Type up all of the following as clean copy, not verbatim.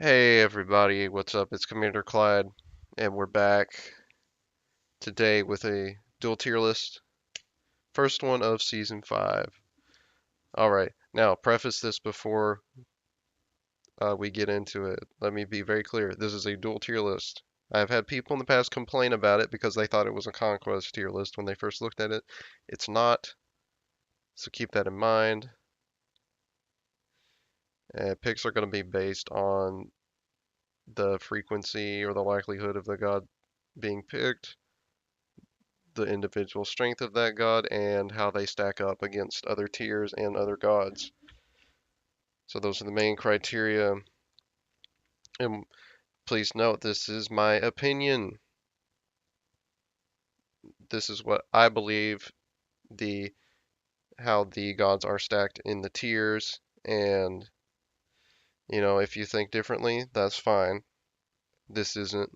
Hey everybody, what's up? It's Commander Clyde, and we're back today with a dual tier list. First one of season 5. Alright, now preface this before we get into it. Let me be very clear. This is a dual tier list. I've had people in the past complain about it because they thought it was a conquest tier list when they first looked at it. It's not, so keep that in mind. Picks are going to be based on the frequency or the likelihood of the god being picked, the individual strength of that god, and how they stack up against other tiers and other gods. So those are the main criteria. And please note, this is my opinion. This is what I believe the how the gods are stacked in the tiers. And if you think differently, that's fine. This isn't,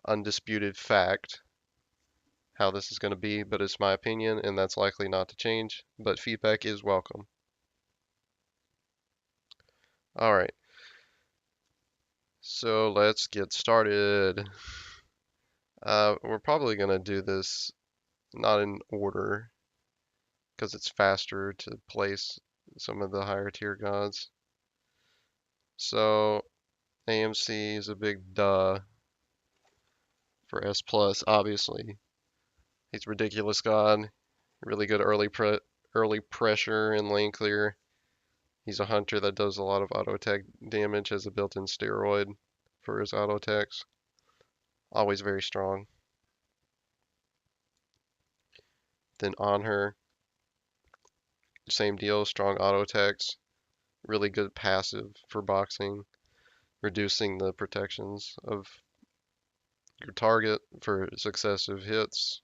undisputed fact how this is going to be, but it's my opinion, and that's likely not to change. But feedback is welcome. All right. So let's get started. We're probably going to do this not in order because it's faster to place some of the higher tier gods. So AMC is a big duh for S plus, obviously. He's ridiculous god, really good early pressure and lane clear. He's a hunter that does a lot of auto attack damage, has a built-in steroid for his auto attacks. Always very strong. Then on her, same deal, strong auto attacks, really good passive for boxing, reducing the protections of your target for successive hits.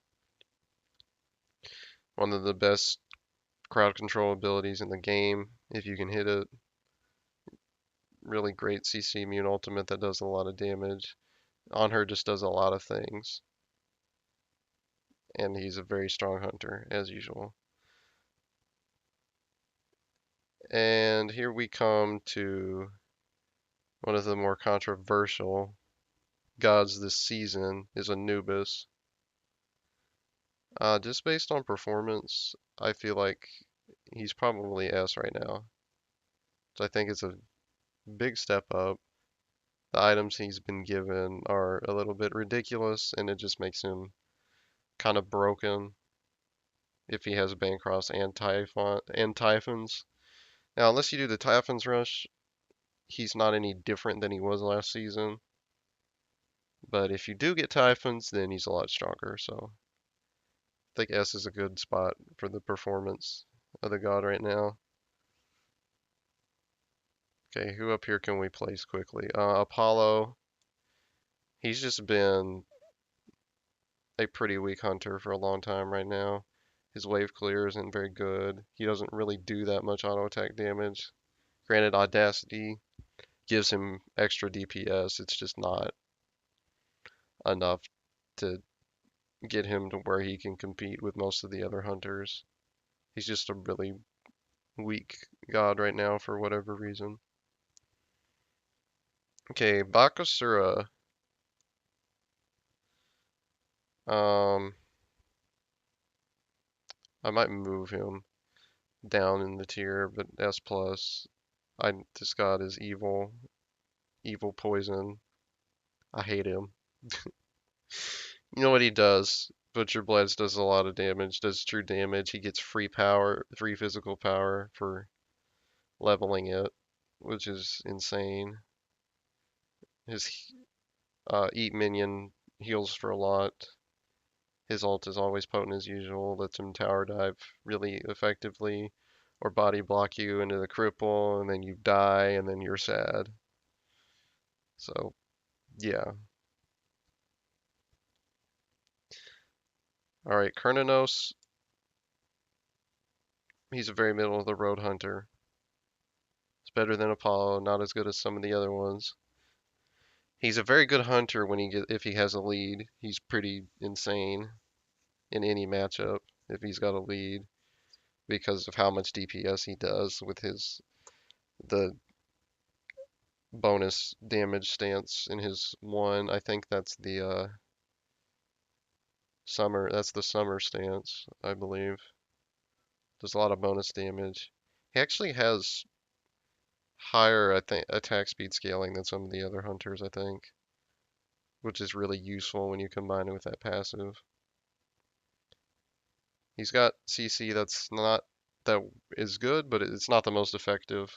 One of the best crowd control abilities in the game, if you can hit it. Really great CC immune ultimate that does a lot of damage. On her just does a lot of things. And he's a very strong hunter, as usual. And here we come to one of the more controversial gods this season is Anubis. Just based on performance, I feel like he's probably S right now. So I think it's a big step up. The items he's been given are a little bit ridiculous, and it just makes him kind of broken if he has Bancross and Typhons. Now, unless you do the Typhons rush, he's not any different than he was last season. But if you do get Typhons, then he's a lot stronger. So I think S is a good spot for the performance of the god right now. Okay, who up here can we place quickly? Apollo. He's just been a pretty weak hunter for a long time right now. His wave clear isn't very good. He doesn't really do that much auto attack damage. Granted, Audacity gives him extra DPS. It's just not enough to get him to where he can compete with most of the other hunters. He's just a really weak god right now for whatever reason. Okay, Bakasura. I might move him down in the tier, but S plus. This god is evil, evil poison. I hate him. You know what he does? Butcher Blades does a lot of damage, does true damage. He gets free power, free physical power for leveling it, which is insane. His eat minion heals for a lot. His ult is always potent as usual, lets him tower dive really effectively, or body block you into the cripple, and then you die, and then you're sad. So, yeah. Alright, Kernanos, he's a very middle of the road hunter. It's better than Apollo, not as good as some of the other ones. He's a very good hunter when if he has a lead. He's pretty insane in any matchup if he's got a lead because of how much DPS he does with the bonus damage stance in his one. I think that's the summer stance, I believe. Does a lot of bonus damage. He actually has higher, I think, attack speed scaling than some of the other hunters, I think, which is really useful when you combine it with that passive. He's got CC that's not that is good, but it's not the most effective.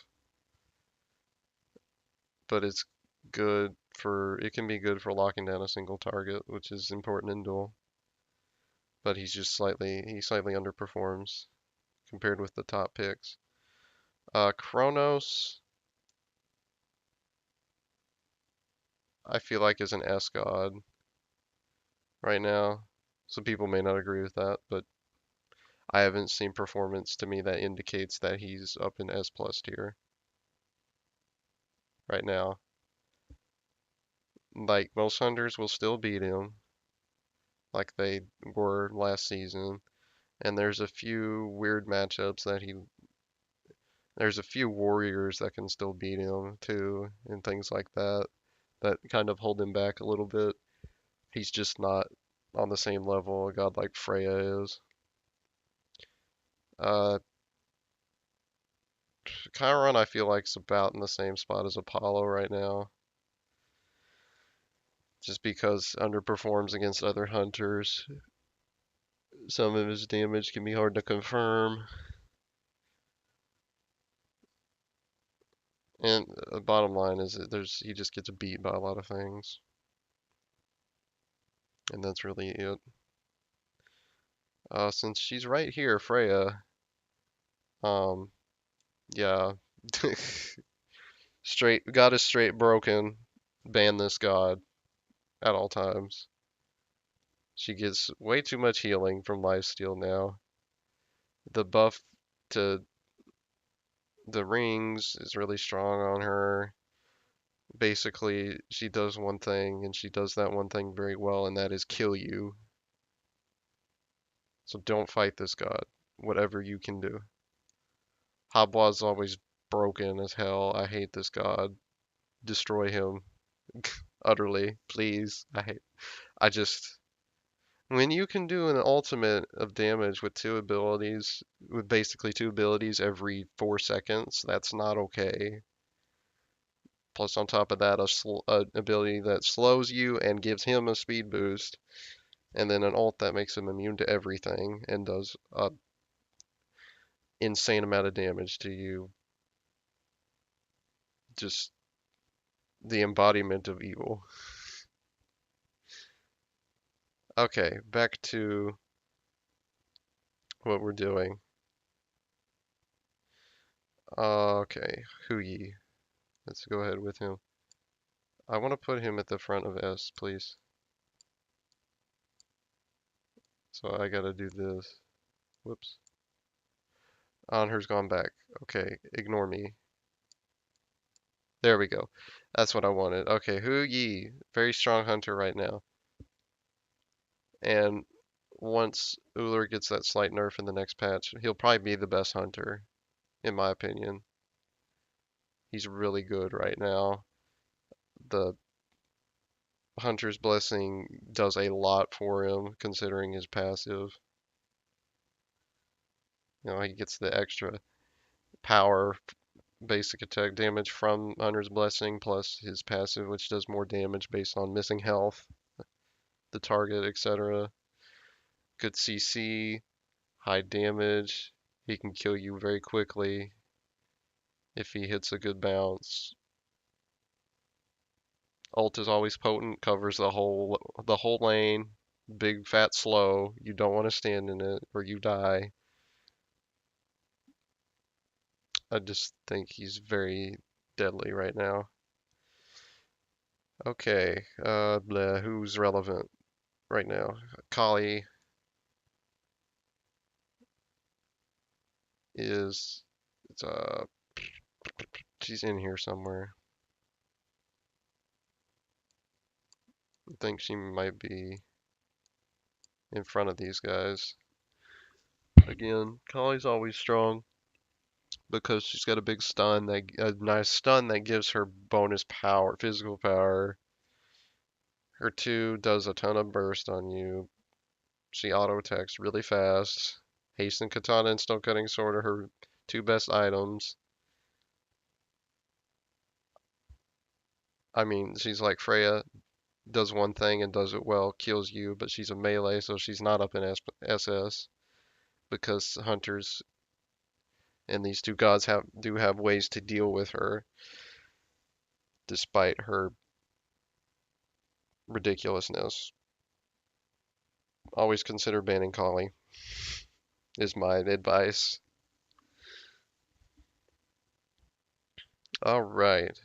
But it's good for it can be good for locking down a single target, which is important in duel. But he slightly underperforms compared with the top picks. Kronos, I feel like is an S god right now. Some people may not agree with that, but I haven't seen performance to me that indicates that he's up in S plus tier right now. Like most hunters will still beat him, like they were last season. And there's a few warriors that can still beat him too, and things like that, that kind of hold him back a little bit. He's just not on the same level a god like Freya is. Uh, Chiron, I feel like, is about in the same spot as Apollo right now, just because underperforms against other hunters. Some of his damage can be hard to confirm. And the bottom line is that he just gets beat by a lot of things, and that's really it. Since she's right here, Freya, um, yeah, God is straight broken. Ban this god at all times. She gets way too much healing from lifesteal now. The buff to the rings is really strong on her. Basically, she does one thing, and she does that one thing very well, and that is kill you. So don't fight this god, whatever you can do. Habwa's always broken as hell. I hate this god. Destroy him utterly, please. I just when you can do an ultimate of damage with basically two abilities every 4 seconds, that's not okay. Plus, on top of that, an ability that slows you and gives him a speed boost, and then an ult that makes him immune to everything and does a insane amount of damage to you. Just the embodiment of evil. Okay, back to what we're doing. Okay, Huyi. Let's go ahead with him. I want to put him at the front of S, please. So I gotta do this. Whoops. Anher's gone back. Okay, ignore me. There we go. That's what I wanted. Okay, Hu Yi, very strong hunter right now. And once Uller gets that slight nerf in the next patch, he'll probably be the best hunter, in my opinion. He's really good right now. The Hunter's Blessing does a lot for him, considering his passive. You know, he gets the extra power, basic attack damage from Hunter's Blessing, plus his passive, which does more damage based on missing health, the target, etc. Good CC, high damage. He can kill you very quickly if he hits a good bounce. Ult is always potent, covers the whole lane. Big fat slow. You don't want to stand in it or you die. I just think he's very deadly right now. Okay, who's relevant right now? Kali is, uh, she's in here somewhere. I think she might be in front of these guys. Again, Kali's always strong, because she's got a big stun that a nice stun that gives her bonus power, physical power. Her 2 does a ton of burst on you. She auto attacks really fast. Hasten Katana and Stone Cutting Sword are her 2 best items. I mean, she's like Freya, does one thing and does it well, kills you, but she's a melee, so she's not up in SS because hunters and these 2 gods do have ways to deal with her despite her ridiculousness. Always consider banning Kali, is my advice. All right.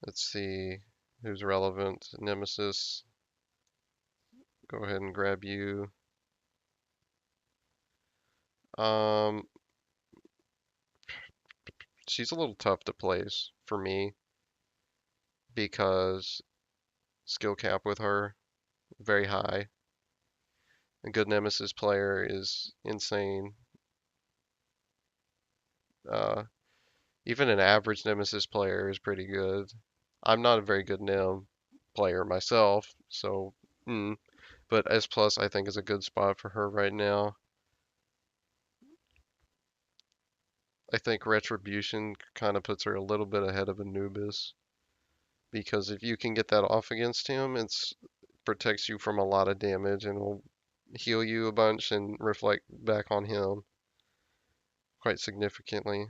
Let's see who's relevant. Nemesis, go ahead and grab you. Um, she's a little tough to place for me because skill cap with her very high. A good Nemesis player is insane. Uh, Even an average Nemesis player is pretty good. I'm not a very good Nem player myself, so but S plus I think is a good spot for her right now. I think Retribution kind of puts her a little bit ahead of Anubis because if you can get that off against him, it's protects you from a lot of damage and will heal you a bunch and reflect back on him quite significantly.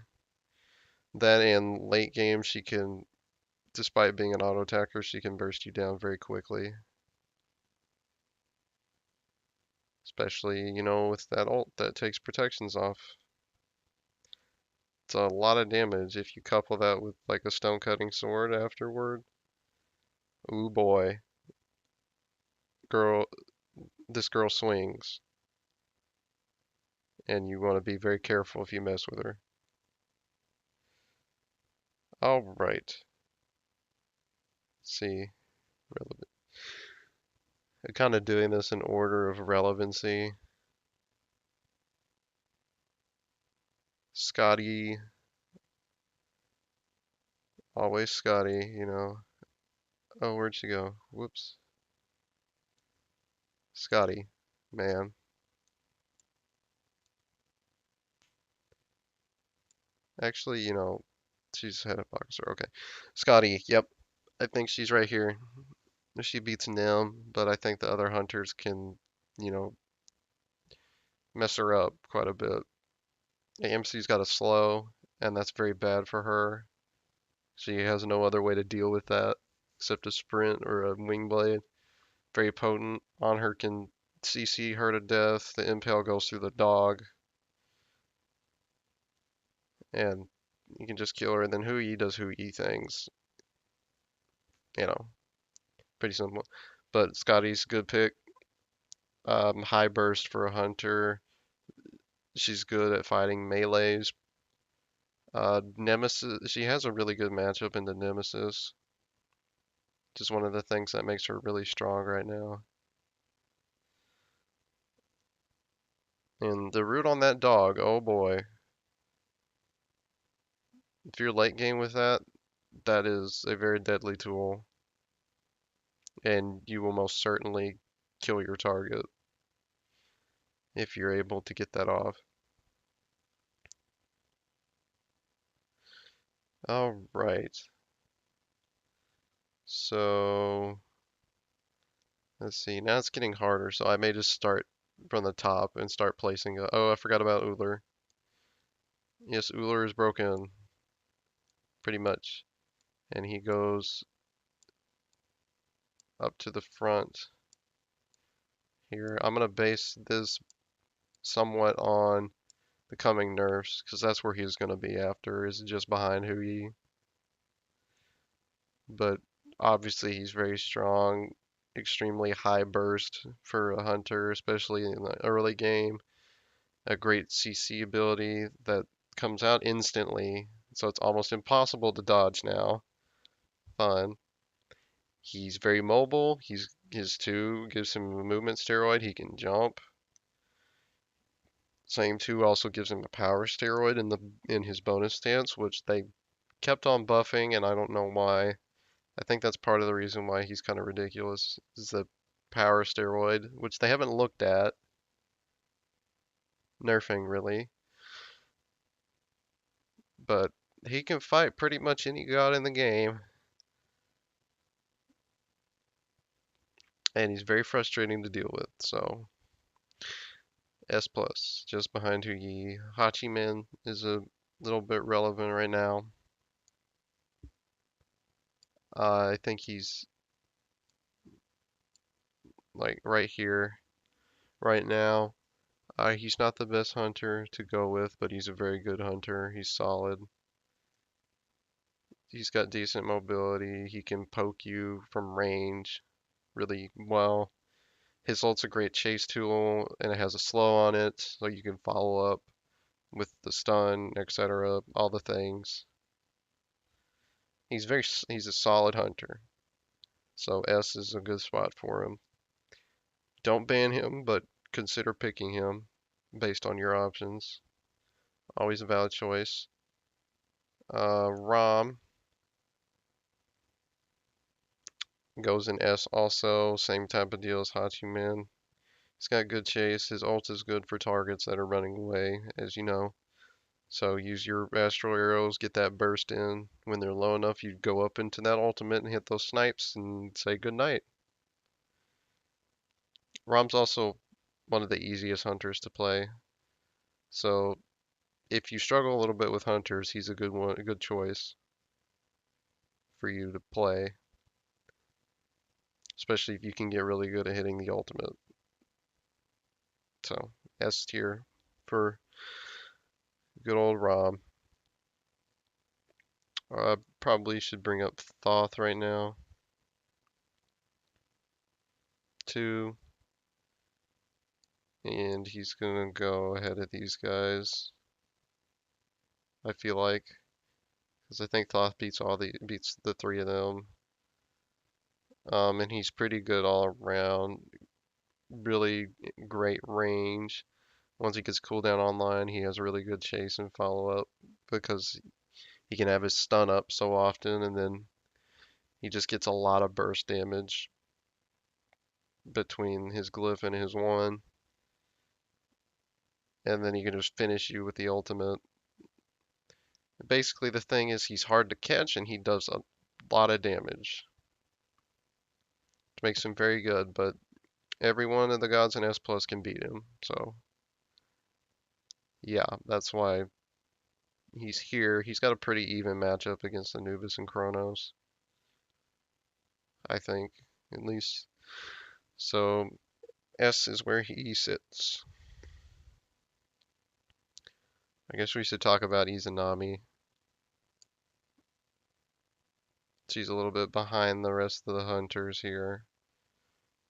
That and late game, she can, despite being an auto attacker, she can burst you down very quickly. Especially, with that ult that takes protections off. It's a lot of damage if you couple that with like a stone cutting sword afterward. Ooh boy. Girl, this girl swings. And you want to be very careful if you mess with her. Alright. Let's see. Relevant. I'm kind of doing this in order of relevancy. Scotty. Always Scotty. Oh, where'd she go? Whoops. Scotty. Man. Actually, she's head of boxer. Okay. Scotty. Yep. I think she's right here. She beats Nim, but I think the other hunters can, you know, mess her up quite a bit. AMC's got a slow, and that's very bad for her. She has no other way to deal with that except a sprint or a wing blade. Very potent. On her can CC her to death. The impale goes through the dog, and you can just kill her. And then Hui does Hui things. You know, pretty simple. But Scotty's a good pick. High burst for a hunter. She's good at fighting melees. Nemesis, she has a really good matchup in the Nemesis. Just one of the things that makes her really strong right now. And the root on that dog, oh boy. If you're late game with that, that is a very deadly tool. And you will most certainly kill your target if you're able to get that off. Alright. So, let's see. Now it's getting harder, so I may just start from the top and start placing. Oh, I forgot about Uller. Yes, Uller is broken. Pretty much. And he goes up to the front here. I'm going to base this somewhat on the coming nerfs, because that's where he's going to be after, is just behind Hui. But obviously he's very strong, extremely high burst for a hunter, especially in the early game. A great CC ability that comes out instantly, so it's almost impossible to dodge now. Fun. He's very mobile. His 2 gives him a movement steroid. He can jump. Same too also gives him a power steroid in his bonus stance, which they kept on buffing, and I don't know why. I think that's part of the reason why he's kind of ridiculous, is the power steroid, which they haven't looked at nerfing really, but he can fight pretty much any god in the game, and he's very frustrating to deal with. So S plus, just behind Huyi. Hachiman is a little bit relevant right now. I think he's like right here, right now. He's not the best hunter to go with, but he's a very good hunter. He's solid. He's got decent mobility. He can poke you from range really well. His ult's a great chase tool, and it has a slow on it, so you can follow up with the stun, etc. All the things. He's a solid hunter, so S is a good spot for him. Don't ban him, but consider picking him based on your options. Always a valid choice. Rom goes in S also, same type of deal as Hachiman. He's got good chase. His ult is good for targets that are running away, as you know. So use your astral arrows, get that burst in. When they're low enough, you go up into that ultimate and hit those snipes and say goodnight. Rom's also one of the easiest hunters to play. So if you struggle a little bit with hunters, he's a good one, a good choice for you to play, especially if you can get really good at hitting the ultimate. So S tier for good old Rom. Probably should bring up Thoth right now. 2. And he's gonna go ahead of these guys, I feel like, because I think Thoth beats the 3 of them. And he's pretty good all around. Really great range. Once he gets cooldown online, he has really good chase and follow up because he can have his stun up so often, and then he just gets a lot of burst damage between his glyph and his 1, and then he can just finish you with the ultimate. Basically, the thing is he's hard to catch and he does a lot of damage. It makes him very good, but every one of the gods in S plus can beat him. So yeah, that's why he's here. He's got a pretty even matchup against Anubis and Kronos, I think, at least. So S is where he sits. I guess we should talk about Izanami. She's a little bit behind the rest of the hunters here.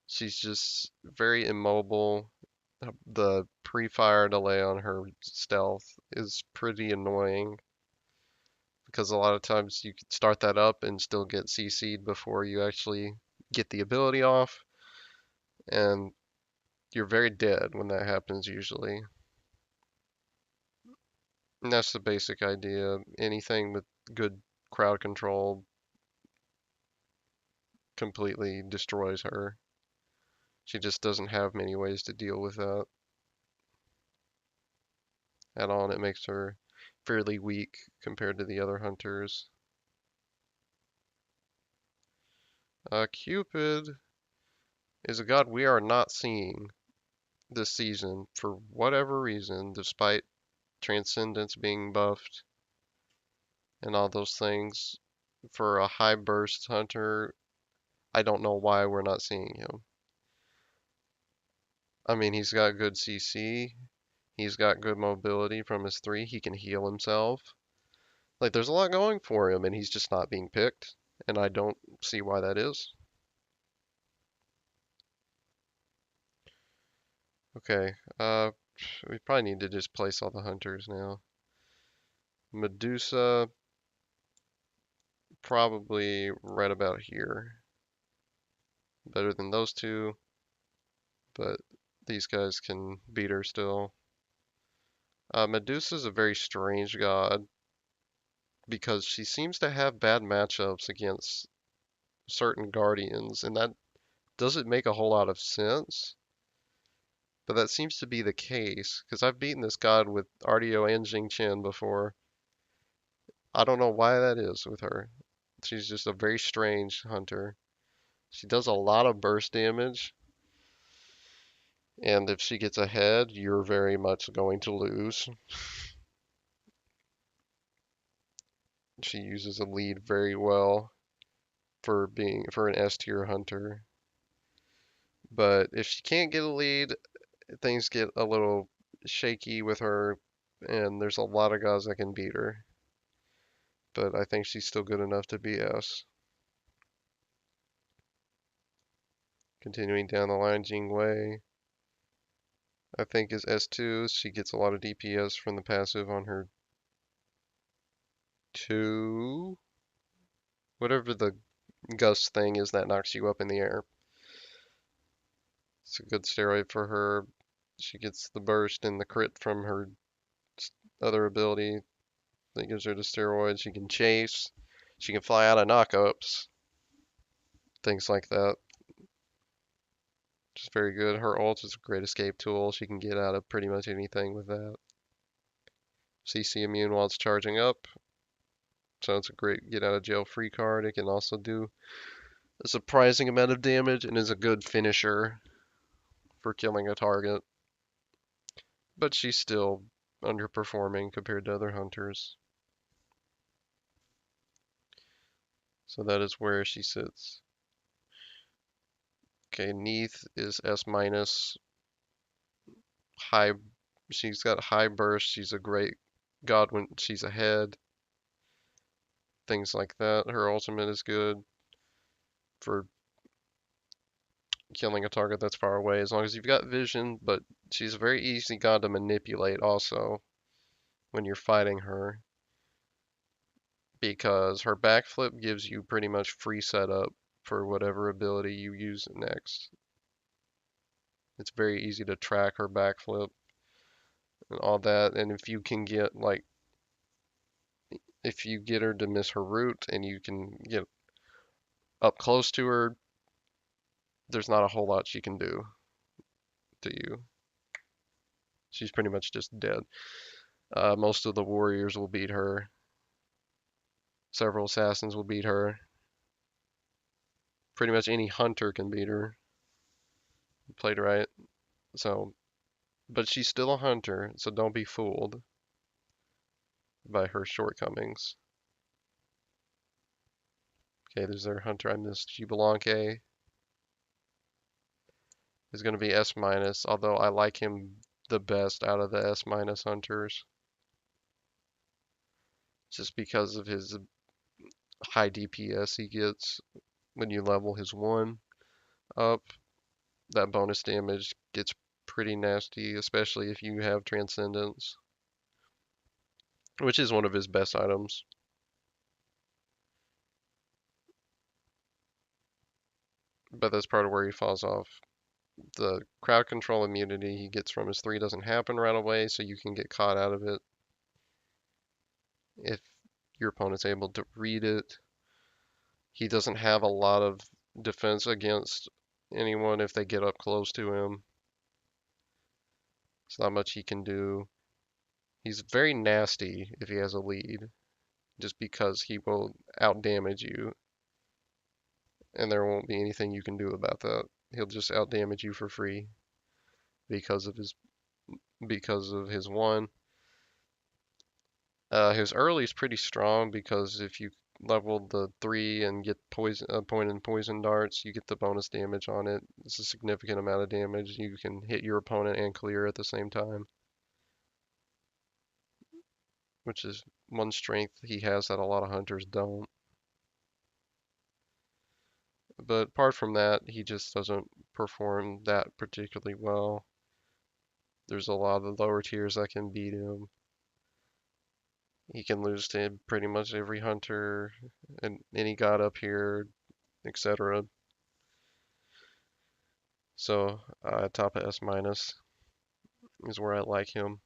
She's just very immobile. The pre-fire delay on her stealth is pretty annoying because a lot of times you could start that up and still get CC'd before you actually get the ability off, and you're very dead when that happens usually. And that's the basic idea. Anything with good crowd control completely destroys her. She just doesn't have many ways to deal with that at all, and it makes her fairly weak compared to the other hunters. Cupid is a god we are not seeing this season for whatever reason, despite Transcendence being buffed and all those things. For a high burst hunter, I don't know why we're not seeing him. I mean, he's got good CC, he's got good mobility from his 3, he can heal himself. Like, there's a lot going for him, and he's just not being picked, and I don't see why that is. Okay, we probably need to just place all the hunters now. Medusa, probably right about here. Better than those two, but these guys can beat her still. Medusa's a very strange god because she seems to have bad matchups against certain guardians, and that doesn't make a whole lot of sense. But that seems to be the case, because I've beaten this god with RDO and Jing Chen before. I don't know why that is with her. She's just a very strange hunter. She does a lot of burst damage, and if she gets ahead, you're very much going to lose. She uses a lead very well for an S tier hunter. But if she can't get a lead, things get a little shaky with her, and there's a lot of guys that can beat her. But I think she's still good enough to be S. Continuing down the line, Jingwei, I think is S2. She gets a lot of DPS from the passive on her 2. Whatever the gust thing is that knocks you up in the air. It's a good steroid for her. She gets the burst and the crit from her other ability that gives her the steroid. She can chase. She can fly out of knockups. Things like that. Just very good. Her ult is a great escape tool. She can get out of pretty much anything with that. CC immune while it's charging up. So it's a great get out of jail free card. It can also do a surprising amount of damage and is a good finisher for killing a target. But she's still underperforming compared to other hunters. So that is where she sits. Okay, Neith is S minus. High, she's got high burst. She's a great god when she's ahead. Things like that. Her ultimate is good for killing a target that's far away as long as you've got vision, but she's a very easy god to manipulate also when you're fighting her because her backflip gives you pretty much free setup for whatever ability you use next. It's very easy to track her backflip and all that, and if you can get like if you get her to miss her route and you can get up close to her, there's not a whole lot she can do to you. She's pretty much just dead. Most of the warriors will beat her. Several assassins will beat her. Pretty much any hunter can beat her. Played right. So, but she's still a hunter, so don't be fooled by her shortcomings. Okay, there's their hunter I missed. Gibelanke is going to be S minus, although I like him the best out of the S minus hunters. Just because of his high DPS he gets when you level his 1 up. That bonus damage gets pretty nasty, especially if you have Transcendence, which is one of his best items. But that's part of where he falls off. The crowd control immunity he gets from his 3 doesn't happen right away, so you can get caught out of it if your opponent's able to read it. He doesn't have a lot of defense against anyone if they get up close to him. There's not much he can do. He's very nasty if he has a lead, just because he will outdamage you, and there won't be anything you can do about that. He'll just outdamage you for free because of his 1. His early is pretty strong because if you level the 3 and get point and poison darts, you get the bonus damage on it. It's a significant amount of damage. You can hit your opponent and clear at the same time, which is one strength he has that a lot of hunters don't. But apart from that, he just doesn't perform that particularly well. There's a lot of lower tiers that can beat him. He can lose to pretty much every hunter and any god up here, etc. So top of S minus is where I like him.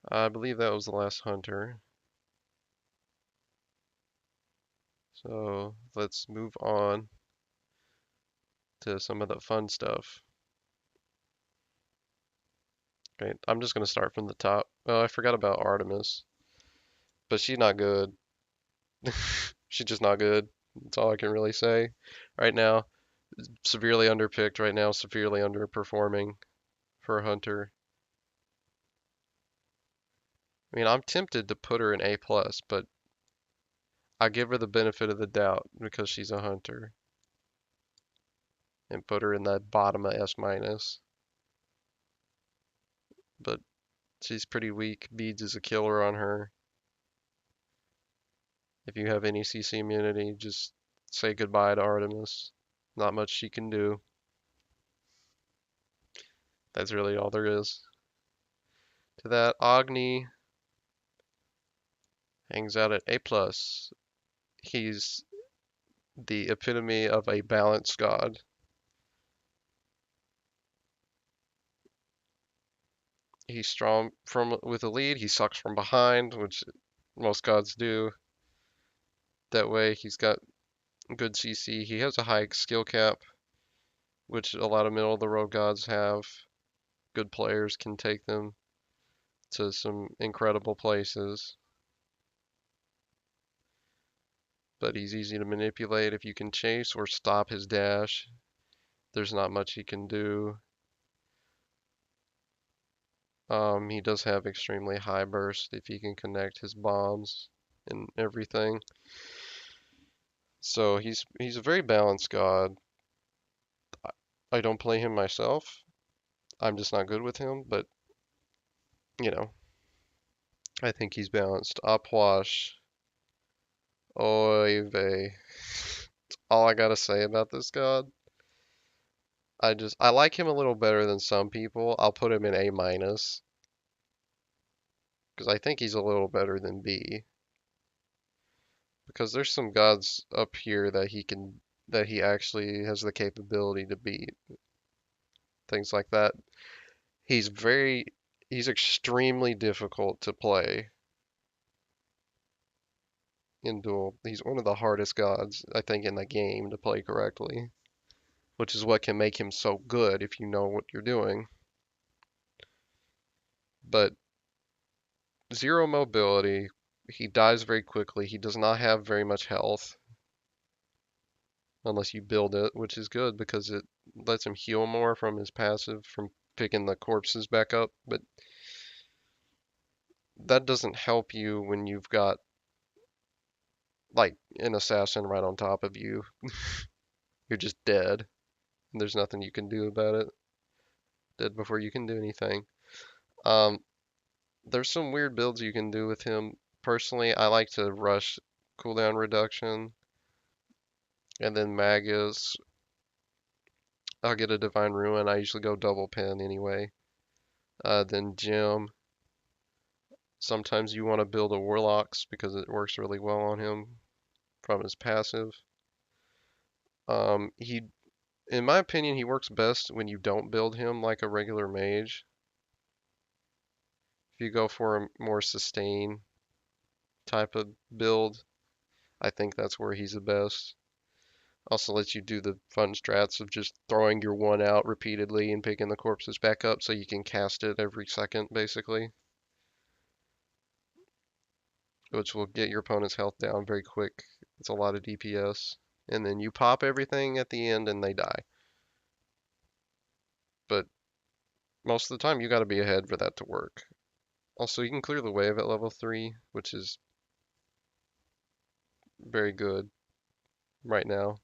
I believe that was the last hunter. So let's move on to some of the fun stuff. Okay, I'm just gonna start from the top. Oh, I forgot about Artemis, but she's not good. She's just not good. That's all I can really say right now. Severely underpicked right now, severely underperforming for a hunter. I mean, I'm tempted to put her in A plus, but I give her the benefit of the doubt because she's a hunter and put her in the bottom of S minus. But she's pretty weak. Beads is a killer on her. If you have any CC immunity, just say goodbye to Artemis. Not much she can do. That's really all there is to that. Agni hangs out at A plus. He's the epitome of a balanced god. He's strong from with a lead. He sucks from behind, which most gods do. That way, he's got good CC. He has a high skill cap, which a lot of middle of the road gods have. Good players can take them to some incredible places. But he's easy to manipulate if you can chase or stop his dash. There's not much he can do. He does have extremely high burst if he can connect his bombs and everything. So he's a very balanced god. I don't play him myself. I'm just not good with him, but you know, I think he's balanced. Apwash. Oy vey. All I gotta say about this god. I like him a little better than some people. I'll put him in A minus because I think he's a little better than B. Because there's some gods up here that he actually has the capability to beat. Things like that. He's very he's extremely difficult to play in Duel. He's one of the hardest gods, I think, in the game to play correctly, which is what can make him so good if you know what you're doing. But zero mobility, he dies very quickly. He does not have very much health unless you build it, which is good because it lets him heal more from his passive from picking the corpses back up. But that doesn't help you when you've got like an assassin right on top of you. You're just dead. There's nothing you can do about it. Dead before you can do anything. Um, there's some weird builds you can do with him. Personally, I like to rush cooldown reduction and then Magus. I'll get a Divine Ruin. I usually go double pin anyway. Then Gem. Sometimes you want to build a Warlocks because it works really well on him from his passive. He, in my opinion, he works best when you don't build him like a regular mage. If you go for a more sustain type of build, I think that's where he's the best. Also lets you do the fun strats of just throwing your one out repeatedly and picking the corpses back up so you can cast it every second, basically. Which will get your opponent's health down very quick. It's a lot of DPS. And then you pop everything at the end and they die. But most of the time you gotta be ahead for that to work. Also, you can clear the wave at level 3, which is very good right now.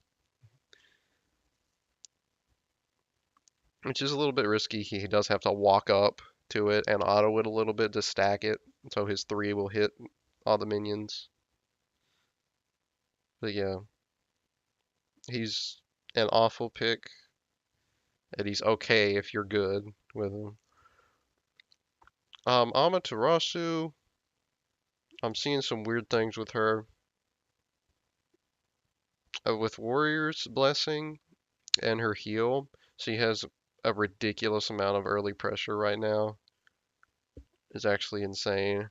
Which is a little bit risky. He does have to walk up to it and auto it a little bit to stack it, so his 3 will hit all the minions. But yeah, he's an awful pick, and he's okay if you're good with him. Amaterasu, I'm seeing some weird things with her. With Warrior's Blessing and her heal, she has a ridiculous amount of early pressure right now. is actually insane,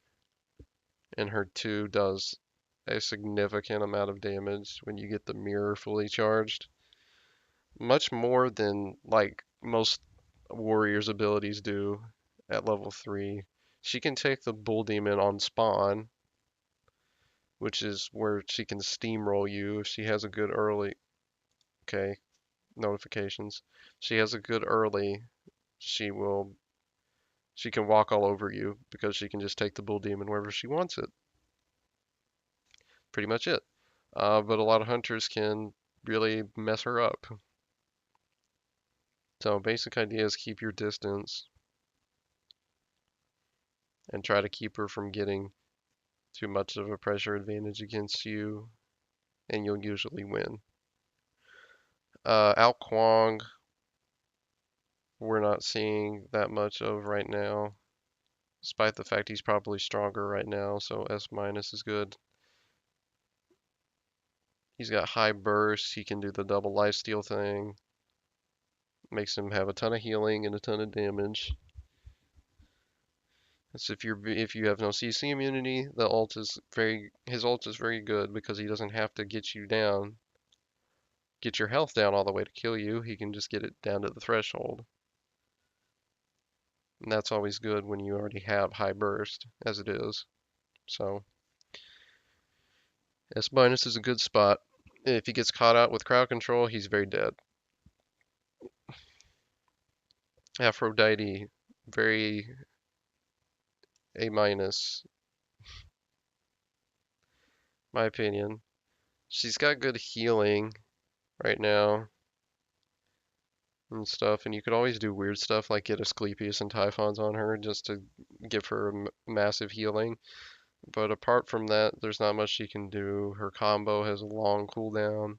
and her 2 does a significant amount of damage when you get the mirror fully charged. Much more than like most warriors' abilities do at level 3. She can take the bull demon on spawn, which is where she can steamroll you if she has a good early. Okay, notifications. She has a good early. She will. She can walk all over you because she can just take the bull demon wherever she wants it. Pretty much it. But a lot of hunters can really mess her up. So basic idea is keep your distance and try to keep her from getting too much of a pressure advantage against you, and you'll usually win. Ao Kuang, we're not seeing that much of right now, despite the fact he's probably stronger right now, so S minus is good. He's got high burst, he can do the double lifesteal thing, makes him have a ton of healing and a ton of damage. So if you have no CC immunity, his ult is very good because he doesn't have to get your health down all the way to kill you. He can just get it down to the threshold. And that's always good when you already have high burst, as it is. So S minus is a good spot. If he gets caught out with crowd control, he's very dead. Aphrodite, very A minus, my opinion. She's got good healing right now and stuff, and you could always do weird stuff like get Asclepius and Typhons on her just to give her massive healing. But apart from that, there's not much she can do. Her combo has a long cooldown,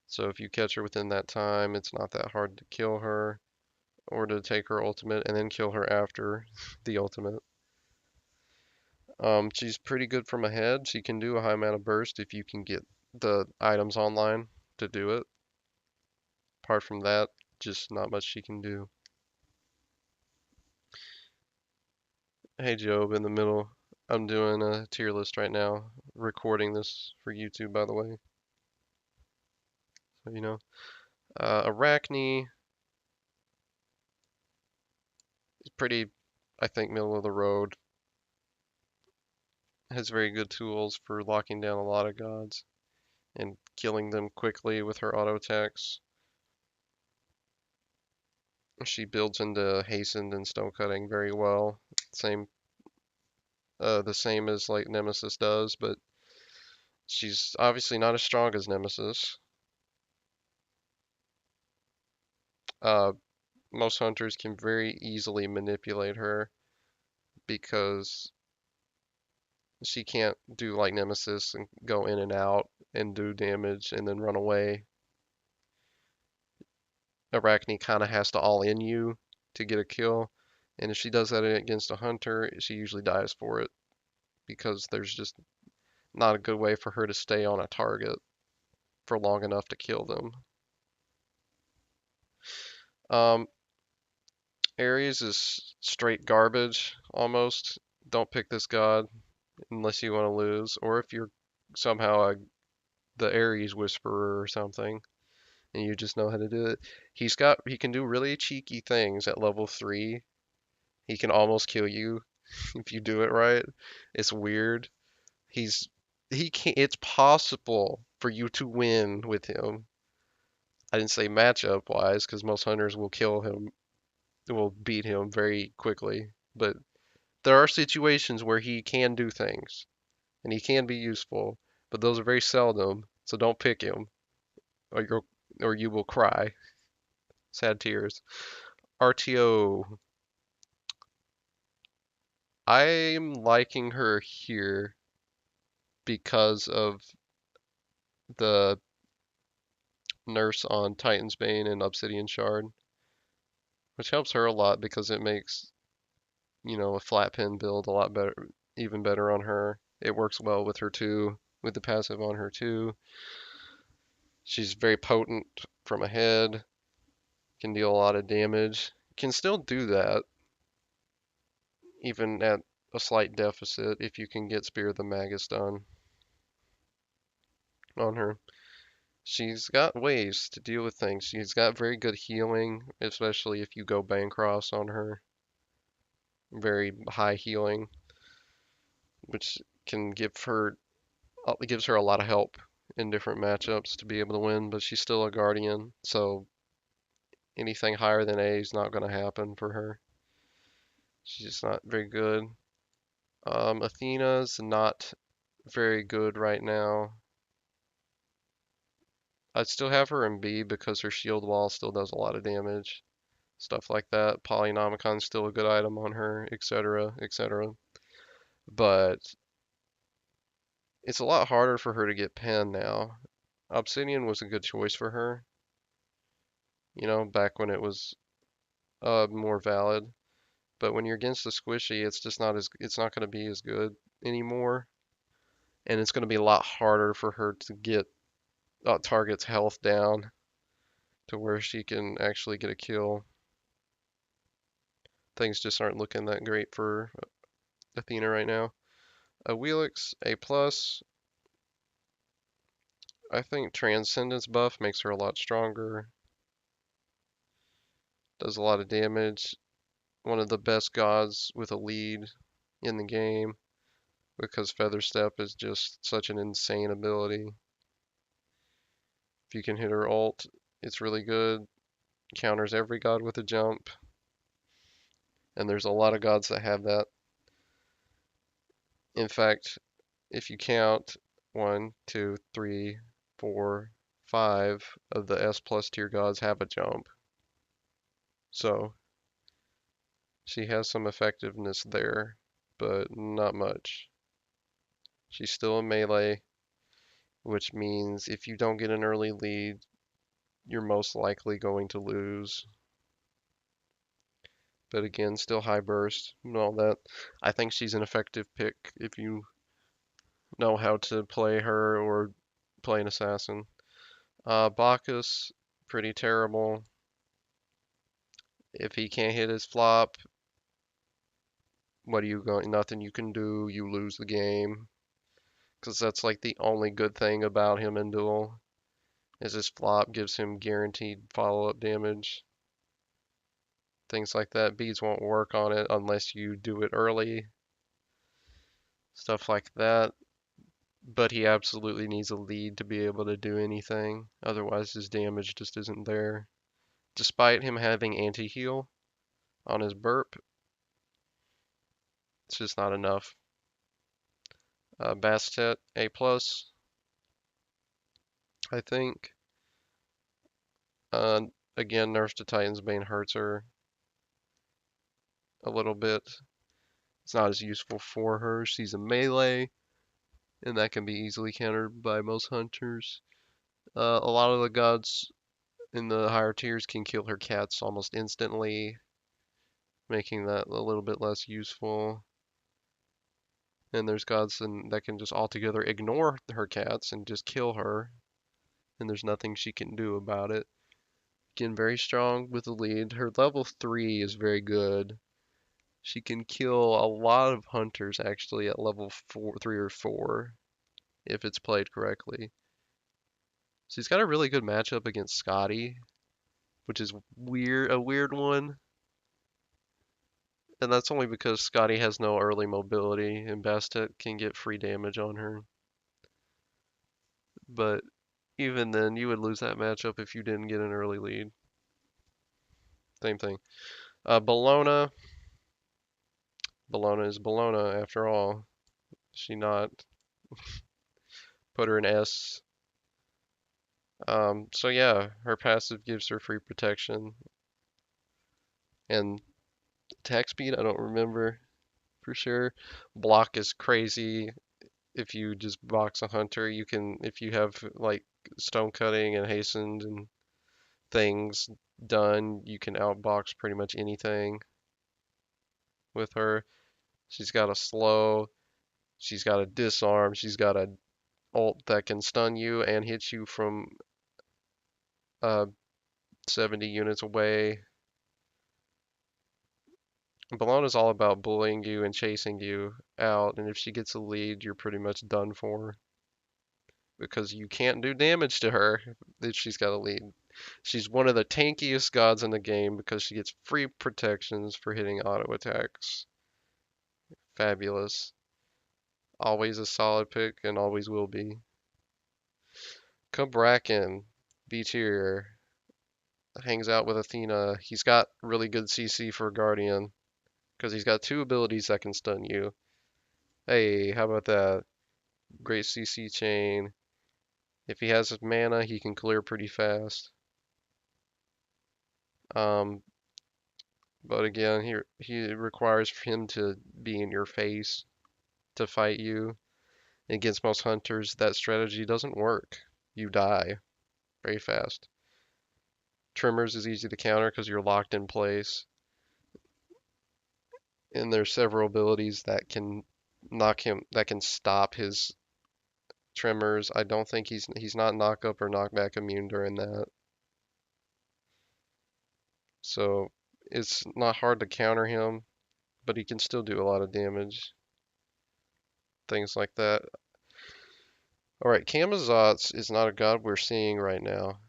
so if you catch her within that time, it's not that hard to kill her or to take her ultimate and then kill her after the ultimate. She's pretty good from ahead. She can do a high amount of burst if you can get the items online to do it. Apart from that, just not much she can do. Hey Job, in the middle. I'm doing a tier list right now. Recording this for YouTube, by the way. So you know. Arachne is pretty, I think, middle of the road. Has very good tools for locking down a lot of gods and killing them quickly with her auto attacks. She builds into hastened and stone cutting very well. Same, the same as like Nemesis does, but she's obviously not as strong as Nemesis. Uh, most hunters can very easily manipulate her because she can't do like Nemesis and go in and out and do damage and then run away. Arachne kind of has to all in you to get a kill, and if she does that against a hunter, she usually dies for it because there's just not a good way for her to stay on a target for long enough to kill them. Um, Ares is straight garbage almost. Don't pick this god unless you want to lose, or if you're somehow the Ares Whisperer or something, and you just know how to do it. He can do really cheeky things at level 3. He can almost kill you if you do it right. It's weird. He's he can It's possible for you to win with him. I didn't say matchup wise because most hunters will kill him, will beat him very quickly, but there are situations where he can do things and he can be useful, but those are very seldom. So don't pick him, or you will cry sad tears. RTO, I'm liking her here because of the nurse on Titan's Bane and Obsidian Shard, which helps her a lot because it makes, a flat pin build a lot better, even better on her. It works well with her too, with the passive on her too. She's very potent from ahead, can deal a lot of damage. Can still do that even at a slight deficit, if you can get Spear of the Magus done on her. She's got ways to deal with things. She's got very good healing, especially if you go Bancross on her. Very high healing, which can gives her a lot of help in different matchups to be able to win, but she's still a Guardian, so anything higher than A is not going to happen for her. She's just not very good. Athena's not very good right now. I still have her in B because her shield wall still does a lot of damage. Stuff like that. Polynomicon's still a good item on her, etc., etc. But it's a lot harder for her to get pinned now. Obsidian was a good choice for her, back when it was more valid. But when you're against the squishy, it's not going to be as good anymore, and it's going to be a lot harder for her to get target's health down to where she can actually get a kill. Things just aren't looking that great for Athena right now. Wheelix, A+. I think Transcendence buff makes her a lot stronger. Does a lot of damage. One of the best gods with a lead in the game because Feather Step is just such an insane ability. If you can hit her ult, it's really good. Counters every god with a jump. And there's a lot of gods that have that. In fact, if you count 1, 2, 3, 4, 5 of the S+ tier gods have a jump. So she has some effectiveness there, but not much. She's still a melee, which means if you don't get an early lead, you're most likely going to lose. But again, still high burst and all that. I think she's an effective pick if you know how to play her or play an assassin. Bacchus, pretty terrible. If he can't hit his flop, what are you going? Nothing you can do. You lose the game. Because that's like the only good thing about him in Duel, is his flop gives him guaranteed follow-up damage. Things like that. Beads won't work on it unless you do it early. Stuff like that. But he absolutely needs a lead to be able to do anything. Otherwise, his damage just isn't there. Despite him having anti-heal on his burp, it's just not enough. Bastet, A+, I think. Uh, again, Nerfs to Titan's Bane hurts her a little bit. It's not as useful for her. She's a melee, and that can be easily countered by most hunters. A lot of the gods in the higher tiers can kill her cats almost instantly, making that a little bit less useful. And there's gods that can just altogether ignore her cats and just kill her, and there's nothing she can do about it. Again, very strong with the lead. Her level 3 is very good. She can kill a lot of hunters actually at level 3 or 4 if it's played correctly. She's got a really good matchup against Scotty, which is a weird one. And that's only because Scotty has no early mobility and Bastet can get free damage on her. But even then, you would lose that matchup if you didn't get an early lead. Same thing. Bologna. Bologna is Bologna after all. She not. Put her in S. So yeah, her passive gives her free protection. And attack speed, I don't remember for sure. Block is crazy. If you just box a hunter, you can, if you have like stone cutting and hastened and things done, you can outbox pretty much anything with her. She's got a slow, she's got a disarm, she's got a ult that can stun you and hit you from uh, 70 units away. Bellona's all about bullying you and chasing you out, and if she gets a lead, you're pretty much done for because you can't do damage to her if she's got a lead. She's one of the tankiest gods in the game because she gets free protections for hitting auto attacks. Fabulous. Always a solid pick and always will be. Cabrakan, B tier, hangs out with Athena. He's got really good CC for Guardian because he's got two abilities that can stun you. Hey, how about that? Great CC chain. If he has his mana, he can clear pretty fast. Um, but again, he requires him to be in your face to fight you. Against most hunters, that strategy doesn't work. You die very fast. Tremors is easy to counter because you're locked in place. And there's several abilities that can knock him, that can stop his tremors. I don't think he's not knock up or knockback immune during that. So it's not hard to counter him, but he can still do a lot of damage. Things like that. Alright, Camazotz is not a god we're seeing right now.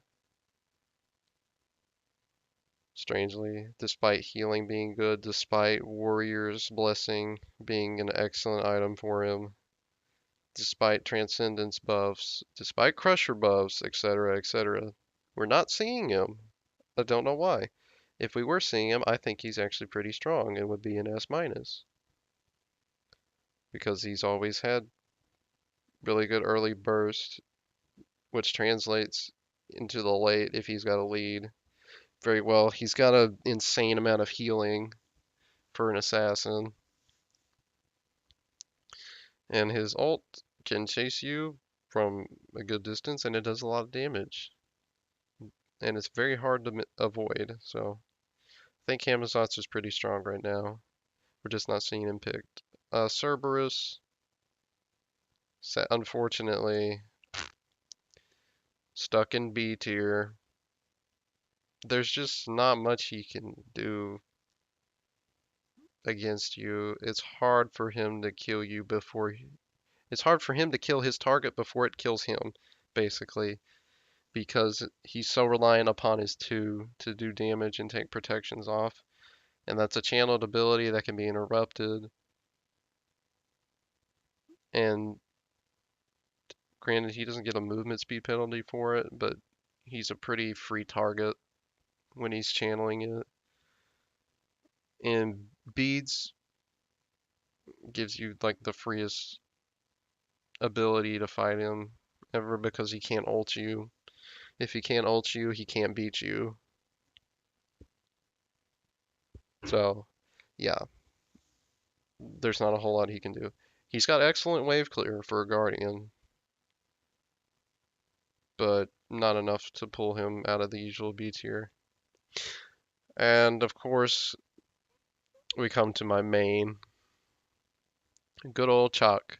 Strangely, despite healing being good, despite Warrior's Blessing being an excellent item for him, despite Transcendence buffs, despite Crusher buffs, etc., etc. We're not seeing him. I don't know why. If we were seeing him, I think he's actually pretty strong and would be an S minus. Because he's always had really good early burst, which translates into the late if he's got a lead very well. He's got an insane amount of healing for an assassin. And his ult can chase you from a good distance and it does a lot of damage. And it's very hard to avoid, so I think Camazotz is pretty strong right now. We're just not seeing him picked. Cerberus, unfortunately, stuck in B tier. There's just not much he can do against you. It's hard for him to kill you before it's hard for him to kill his target before it kills him, basically, because he's so reliant upon his 2 to do damage and take protections off. And that's a channeled ability that can be interrupted. And granted, he doesn't get a movement speed penalty for it, but he's a pretty free target when he's channeling it. And beads gives you like the freest ability to fight him ever because he can't ult you. If he can't ult you, he can't beat you. So, yeah, there's not a whole lot he can do. He's got excellent wave clear for a Guardian, but not enough to pull him out of the usual B tier. And of course, we come to my main, good old Chuck.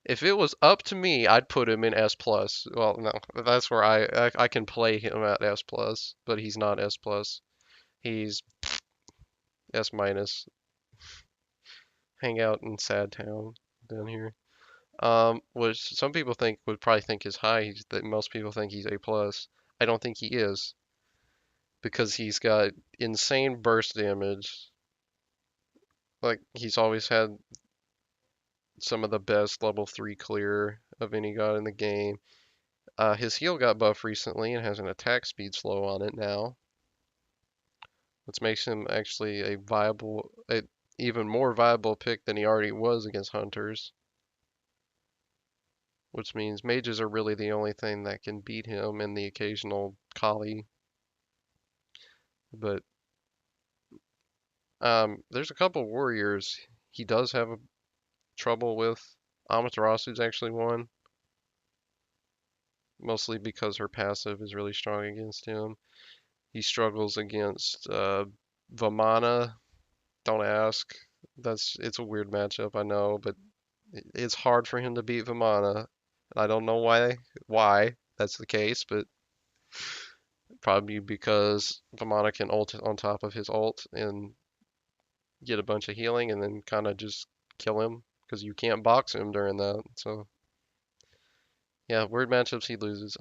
If it was up to me, I'd put him in S plus. Well, no, that's where I can play him at S plus, but he's not S plus. He's S minus. Hang out in Sad Town down here. Which some people think would probably think is high. That most people think he's A plus. I don't think he is because he's got insane burst damage. Like he's always had some of the best level 3 clear of any god in the game. His heal got buffed recently and has an attack speed slow on it now, which makes him actually a even more viable pick than he already was against hunters. Which means mages are really the only thing that can beat him and the occasional Kali. But there's a couple warriors he does have trouble with. Amaterasu's actually one, mostly because her passive is really strong against him. He struggles against Vamana. Don't ask. It's a weird matchup, I know, but it's hard for him to beat Vamana. I don't know why that's the case, but Probably because Vamana can ult on top of his ult and get a bunch of healing and then kind of just kill him because you can't box him during that. So yeah, weird matchups he loses.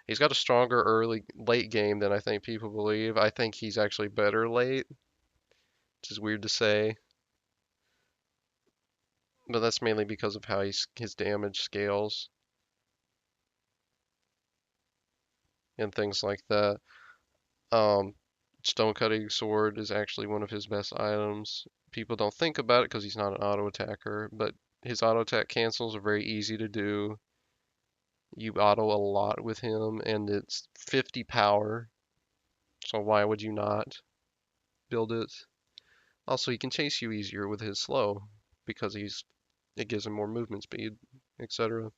He's got a stronger late game than I think people believe. I think he's actually better late, which is weird to say, but that's mainly because of how his damage scales and things like that. Um, Stone Cutting Sword is actually one of his best items. People don't think about it because he's not an auto attacker, but his auto attack cancels are very easy to do. You auto a lot with him, and it's 50 power, so why would you not build it? Also, he can chase you easier with his slow because it gives him more movement speed, etc.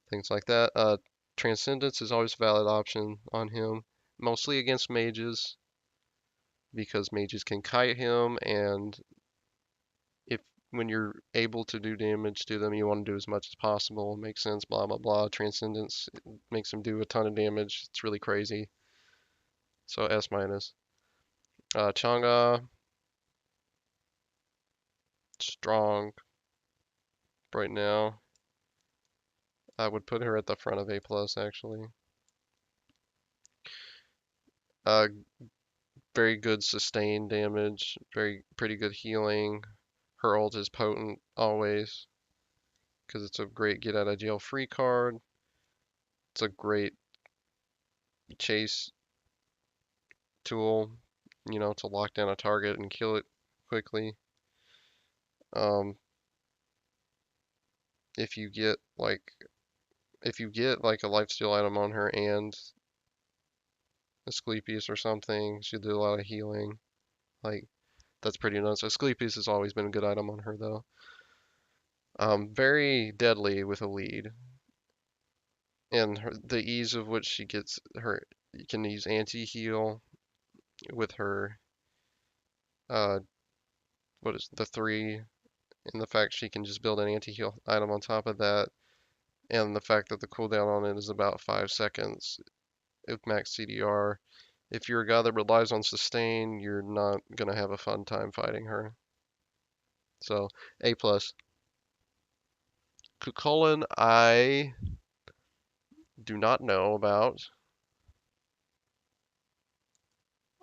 Things like that. Transcendence is always a valid option on him, mostly against mages because mages can kite him, and if when you're able to do damage to them, you want to do as much as possible. Makes sense, blah blah blah. Transcendence makes him do a ton of damage. It's really crazy. So S minus. Chang'e, strong right now. I would put her at the front of A plus actually. Uh, Very good sustained damage, pretty good healing. Her ult is potent always because it's a great get out of jail free card. It's a great chase tool, to lock down a target and kill it quickly. Um, if you get like a lifesteal item on her and Asclepius or something, she'll do a lot of healing. Like that's pretty nuts. Asclepius has always been a good item on her though. Very deadly with a lead, and the ease of which she gets her. You can use anti-heal with her. Uh, what is the three? And the fact she can just build an anti-heal item on top of that, and the fact that the cooldown on it is about 5 seconds with max CDR. If you're a guy that relies on sustain, you're not gonna have a fun time fighting her. So A plus. Cucullin, I do not know about.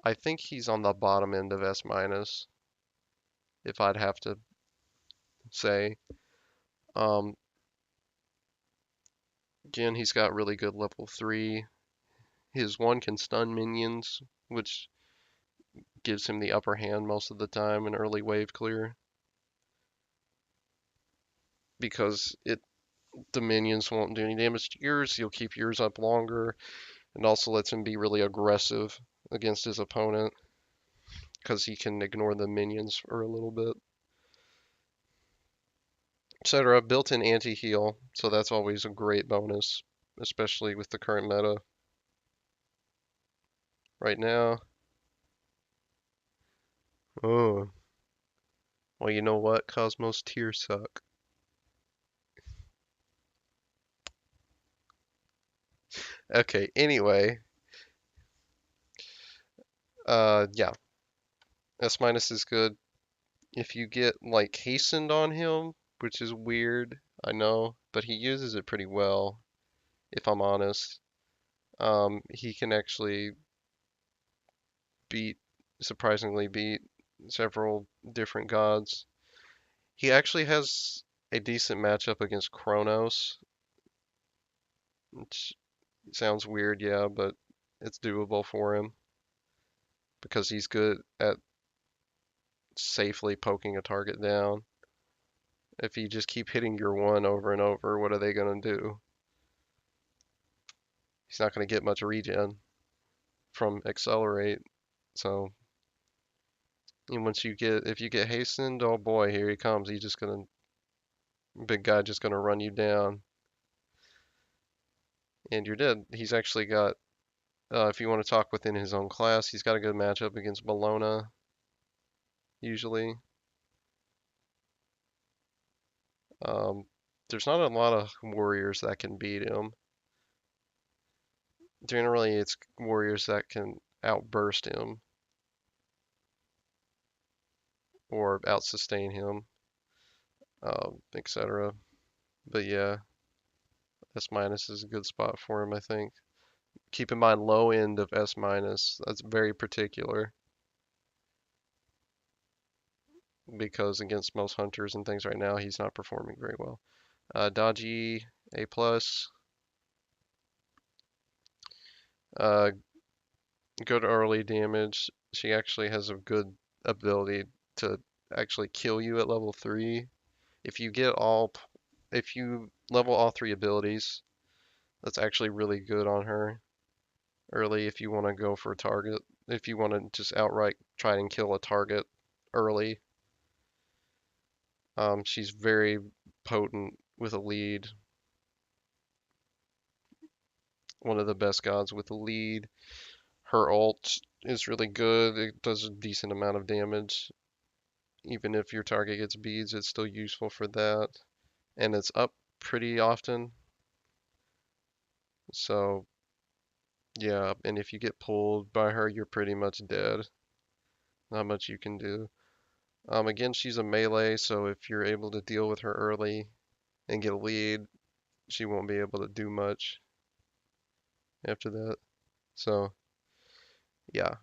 I think he's on the bottom end of S minus, if I'd have to say. Um, Again, he's got really good level 3. His 1 can stun minions, which gives him the upper hand most of the time in early wave clear. Because the minions won't do any damage to yours, you'll keep yours up longer, and also lets him be really aggressive against his opponent because he can ignore the minions for a little bit, etc. Built-in anti-heal, so that's always a great bonus, especially with the current meta right now. Oh, well, you know what? Cosmos tiers suck. Okay, anyway, yeah, S minus is good. If you get like hastened on him, which is weird, I know, but he uses it pretty well, if I'm honest. He can actually beat, surprisingly beat several different gods. He actually has a decent matchup against Kronos, which sounds weird, yeah, but it's doable for him because he's good at safely poking a target down. If you just keep hitting your one over and over, what are they going to do? He's not going to get much regen from accelerate. So and if you get hastened, oh boy, here he comes. Big guy just gonna run you down, and you're dead. He's actually got, if you want to talk within his own class, he's got a good matchup against Bologna usually. Um, there's not a lot of warriors that can beat him. Generally, it's warriors that can outburst him or outsustain him, etc. But yeah, S minus is a good spot for him, I think. Keep in mind, low end of S minus. That's very particular because against most hunters and things right now, he's not performing very well. Dodgy A plus. Uh, Good early damage. She actually has a good ability to actually kill you at level 3. If you get all, if you level all 3 abilities, that's actually really good on her early if you want to go for a target. If you want to just outright try and kill a target early, she's very potent with a lead. One of the best gods with a lead. Her ult is really good. It does a decent amount of damage. Even if your target gets beads, it's still useful for that. And it's up pretty often. So, yeah, and if you get pulled by her, you're pretty much dead. Not much you can do. Again, she's a melee, so if you're able to deal with her early and get a lead, she won't be able to do much after that. So, yeah,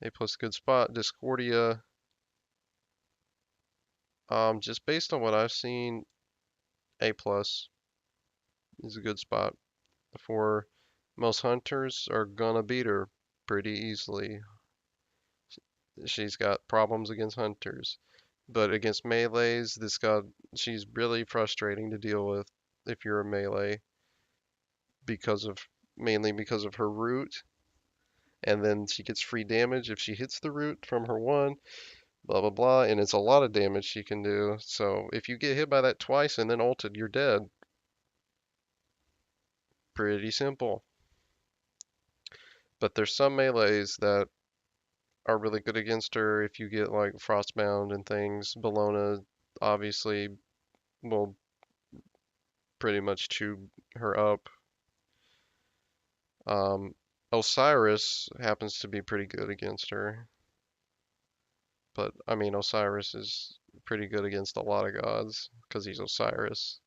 A plus good spot. Discordia, just based on what I've seen, A plus is a good spot for most hunters are gonna beat her pretty easily. She's got problems against hunters, but against melees, she's really frustrating to deal with if you're a melee because of mainly because of her root, and then she gets free damage if she hits the root from her one, blah blah blah, and it's a lot of damage she can do. So if you get hit by that twice and then ulted, you're dead. Pretty simple. But there's some melees that are really good against her if you get like Frostbound and things. Bellona obviously will pretty much chew her up. Um, Osiris happens to be pretty good against her, but I mean Osiris is pretty good against a lot of gods because he's Osiris.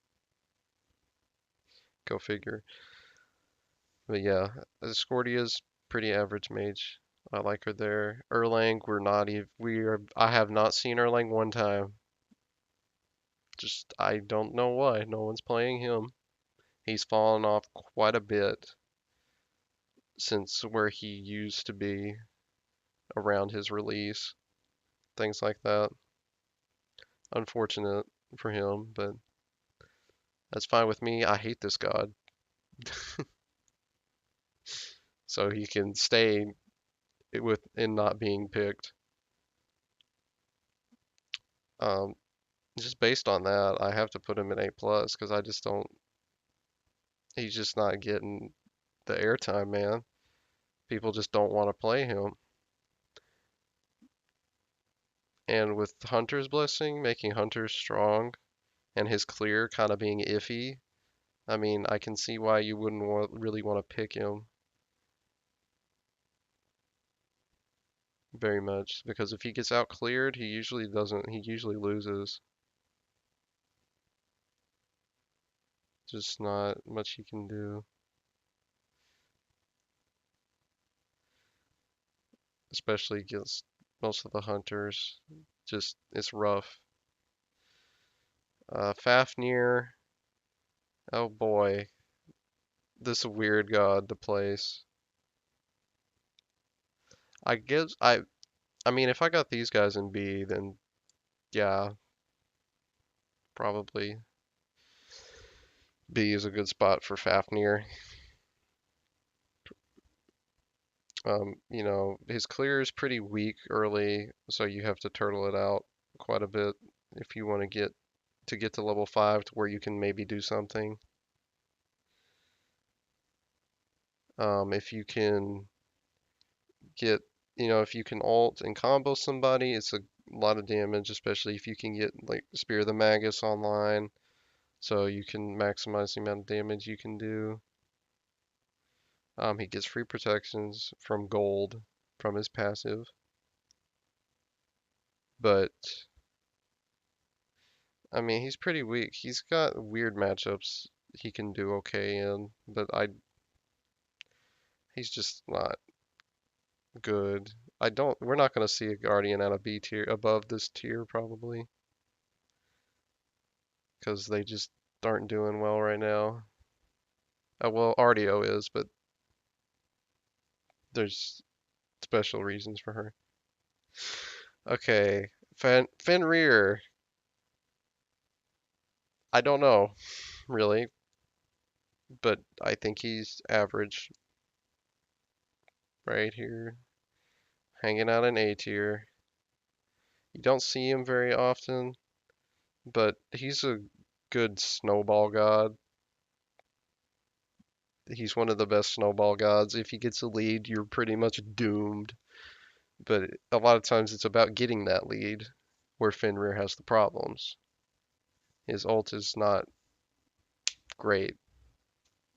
Go figure. But yeah, Discordia's pretty average mage. I like her there. Erlang, we're not even we are. I have not seen Erlang one time. Just I don't know why. No one's playing him. He's fallen off quite a bit since where he used to be around his release. Things like that. Unfortunate for him, but that's fine with me. I hate this god. So he can stay with in not being picked. Um, just based on that, I have to put him in A plus because I just don't. He's just not getting the airtime, man. People just don't want to play him. And with Hunter's Blessing making Hunter strong and his clear kind of being iffy, I mean, I can see why you wouldn't really want to pick him very much because if he gets out cleared, he usually doesn't. He usually loses. Just not much he can do, especially against most of the hunters. Just it's rough. Fafnir, oh boy, this is a weird god to place. I guess I mean if I got these guys in B, then yeah, probably B is a good spot for Fafnir. His clear is pretty weak early, so you have to turtle it out quite a bit if you want to get to level 5 to where you can maybe do something. If you can get, if you can ult and combo somebody, it's a lot of damage, especially if you can get like Spear of the Magus online, so you can maximize the amount of damage you can do. He gets free protections from gold from his passive, but I mean he's pretty weak. He's got weird matchups he can do okay in, but he's just not good. We're not gonna see a Guardian out of B tier above this tier probably, because they just aren't doing well right now. Well, RDO is, but there's special reasons for her. Okay, Fenrir. I don't know really, but I think he's average right here, hanging out in A tier. You don't see him very often, but he's a good snowball god. He's one of the best snowball gods. If he gets a lead, you're pretty much doomed. But a lot of times it's about getting that lead, where Fenrir has the problems. His ult is not great.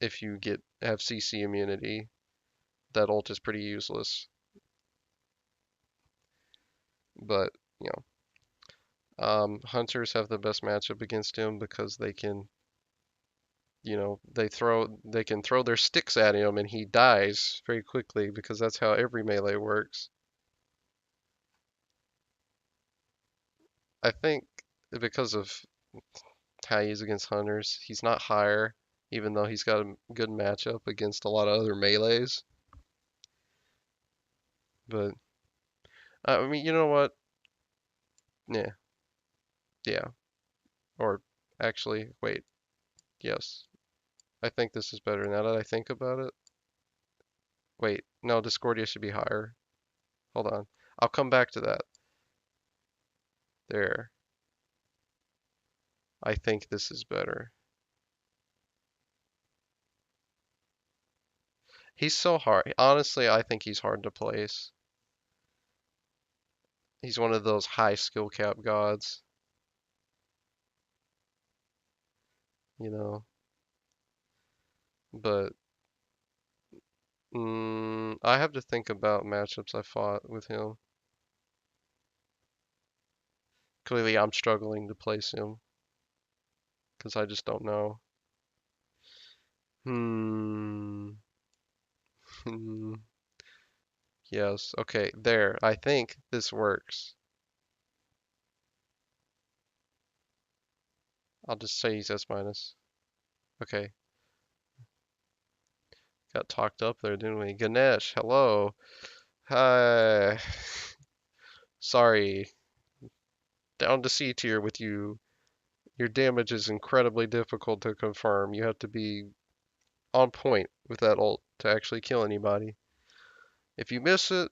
If you have CC immunity, that ult is pretty useless. But hunters have the best matchup against him because they can, they can throw their sticks at him and he dies very quickly because that's how every melee works. I think because of how he is against hunters, he's not higher, even though he's got a good matchup against a lot of other melees. But I mean, you know what? Yeah, yeah. Or actually, wait. Yes, I think this is better now that I think about it. Wait, no, Discordia should be higher. Hold on. I'll come back to that. There. I think this is better. He's so hard. Honestly, I think he's hard to place. He's one of those high skill cap gods, you know. But I have to think about matchups I fought with him. Clearly, I'm struggling to place him because I just don't know. Hmm. Yes. Okay. There. I think this works. I'll just say he's S minus. Okay. Got talked up there, didn't we? Ganesh, hello. Hi. Sorry. Down to C tier with you. Your damage is incredibly difficult to confirm. You have to be on point with that ult to actually kill anybody. If you miss it,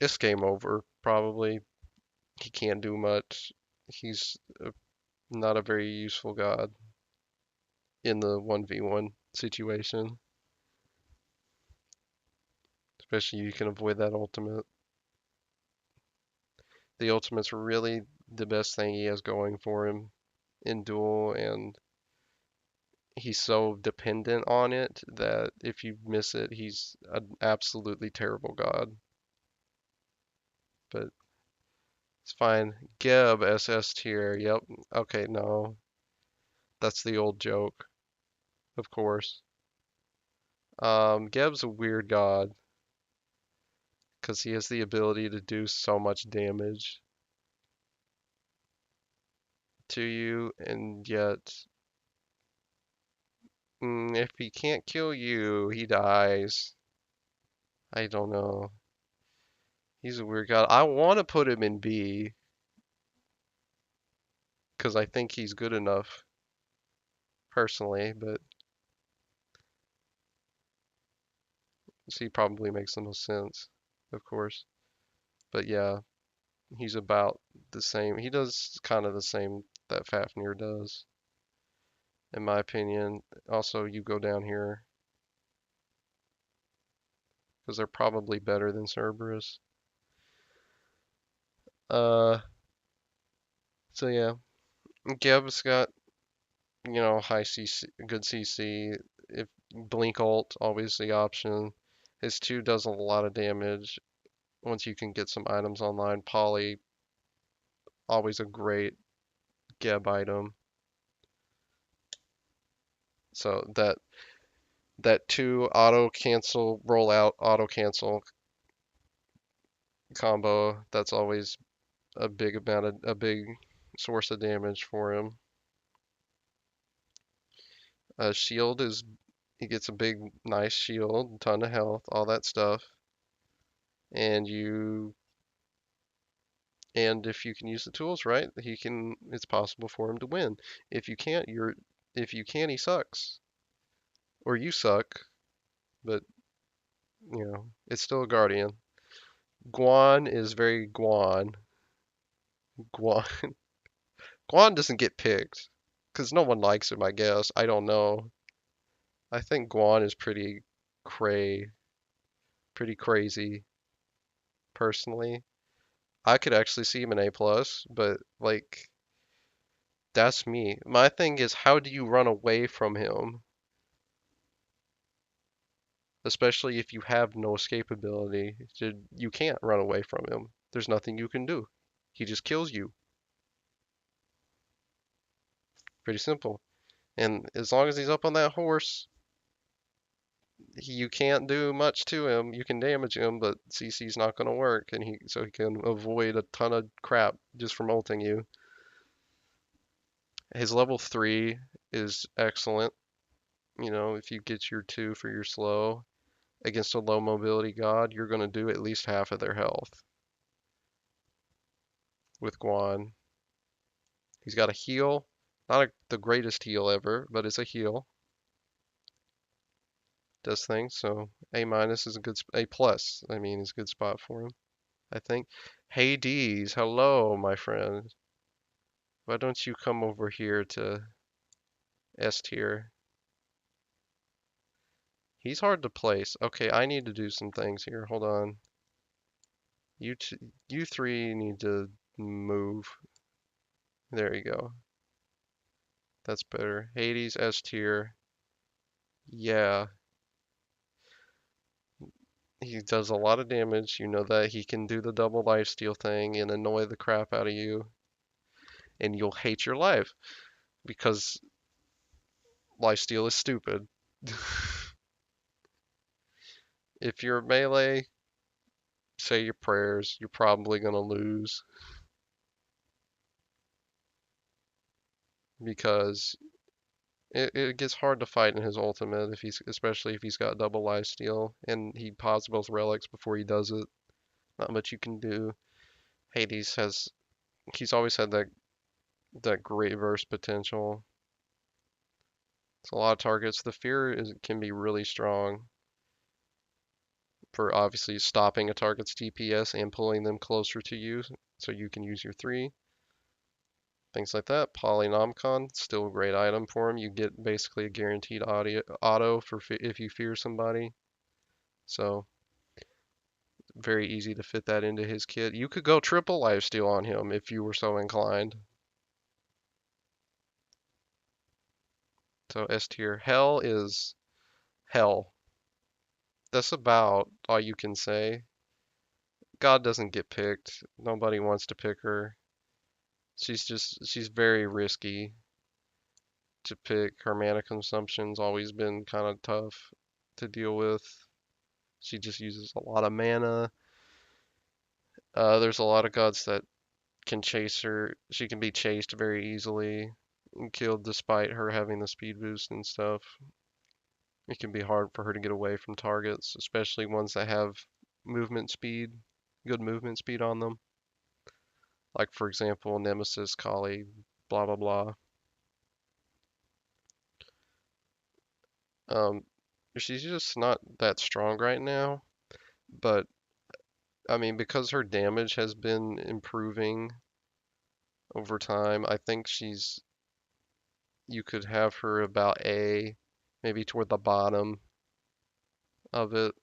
it's game over, probably. He can't do much. He's not a very useful god in the 1v1 situation. Especially you can avoid that ultimate. The ultimate's really the best thing he has going for him in Duel, and he's so dependent on it that if you miss it, he's an absolutely terrible god. But it's fine. Geb SS tier. Yep. Okay, no. That's the old joke, of course. Geb's a weird god because he has the ability to do so much damage to you, and yet, if he can't kill you, he dies. I don't know. He's a weird god. I want to put him in B because I think he's good enough personally, but C probably makes the most sense, of course. But yeah, he's about the same. He does kind of the same that Fafnir does, in my opinion. Also, you go down here because they're probably better than Cerberus. Uh, so yeah, Geb's got high CC, good CC. if blink ult, always the option. His 2 does a lot of damage once you can get some items online. Poly, always a great Geb item. So that 2 auto cancel, roll out, auto cancel combo, that's always a big source of damage for him. Shield is, he gets a big, nice shield, ton of health, all that stuff. And if you can use the tools right, it's possible for him to win. If you can't, he sucks. Or you suck, but it's still a guardian. Guan is very Guan. Guan Guan doesn't get picked because no one likes him, I guess. I don't know. I think Guan is pretty crazy personally. I could actually see him in A plus, but like that's me. My thing is, how do you run away from him? Especially if you have no escape ability. You can't run away from him. There's nothing you can do. He just kills you. Pretty simple. And as long as he's up on that horse, you can't do much to him. You can damage him, but CC's not going to work, and so he can avoid a ton of crap just from ulting you. His level 3 is excellent. If you get your 2 for your slow against a low mobility god, you're going to do at least half of their health with Guan. He's got a heal, not the greatest heal ever, but it's a heal. Does things, so A minus is A plus, I mean, is a good spot for him, I think. Hades, hello, my friend. Why don't you come over here to S tier? He's hard to place. Okay, I need to do some things here. Hold on. You three need to move. There you go. That's better. Hades, S tier. Yeah. He does a lot of damage. You know that. He can do the double lifesteal thing and annoy the crap out of you. And you'll hate your life because lifesteal is stupid. If you're melee, say your prayers. You're probably going to lose because it gets hard to fight in his ultimate especially if he's got double lifesteal and he pops both relics before he does it. Not much you can do. Hades he's always had that great burst potential. It's a lot of targets. The fear can be really strong for obviously stopping a target's DPS and pulling them closer to you so you can use your 3. Things like that. Polynomicon, still a great item for him. You get basically a guaranteed auto for if you fear somebody. So very easy to fit that into his kit. You could go triple lifesteal on him if you were so inclined. So S tier. Hell is hell. That's about all you can say. God doesn't get picked. Nobody wants to pick her. She's very risky to pick. Her mana consumption's always been kind of tough to deal with. She just uses a lot of mana. There's a lot of gods that can chase her. She can be chased very easily and killed despite her having the speed boost and stuff. It can be hard for her to get away from targets, especially ones that have movement speed, good movement speed on them. Like, for example, Nemesis, Kali, blah, blah, blah. Um, she's just not that strong right now, but I mean, because her damage has been improving over time, I think you could have her about A, maybe toward the bottom of it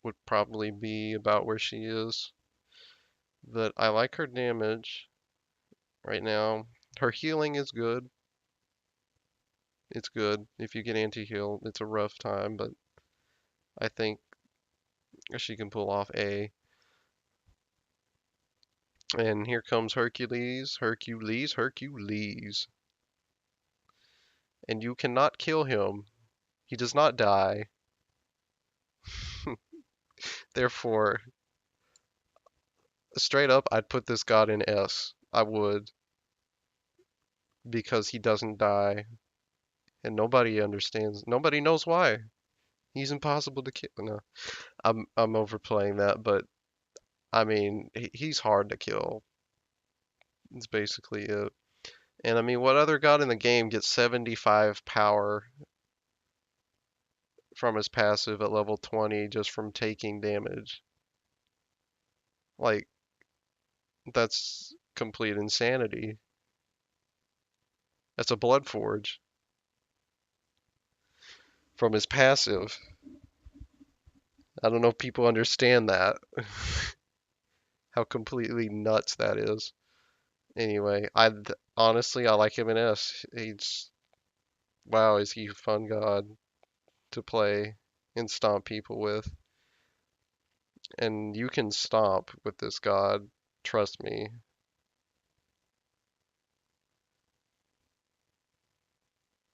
would probably be about where she is. But I like her damage right now. Her healing is good. It's good. If you get anti-heal, it's a rough time, but I think she can pull off A. And here comes Hercules, Hercules, Hercules. And you cannot kill him. He does not die. Therefore, straight up, I'd put this god in S. I would, because he doesn't die, and nobody understands. Nobody knows why. He's impossible to kill. No, I'm overplaying that, but I mean, he's hard to kill. It's basically it. And I mean, what other god in the game gets 75 power from his passive at level 20 just from taking damage? Like, that's complete insanity. That's a blood forge from his passive. I don't know if people understand that, how completely nuts that is. Anyway, honestly I like him in S. He's wow, is he a fun god to play and stomp people with. And you can stomp with this god, trust me.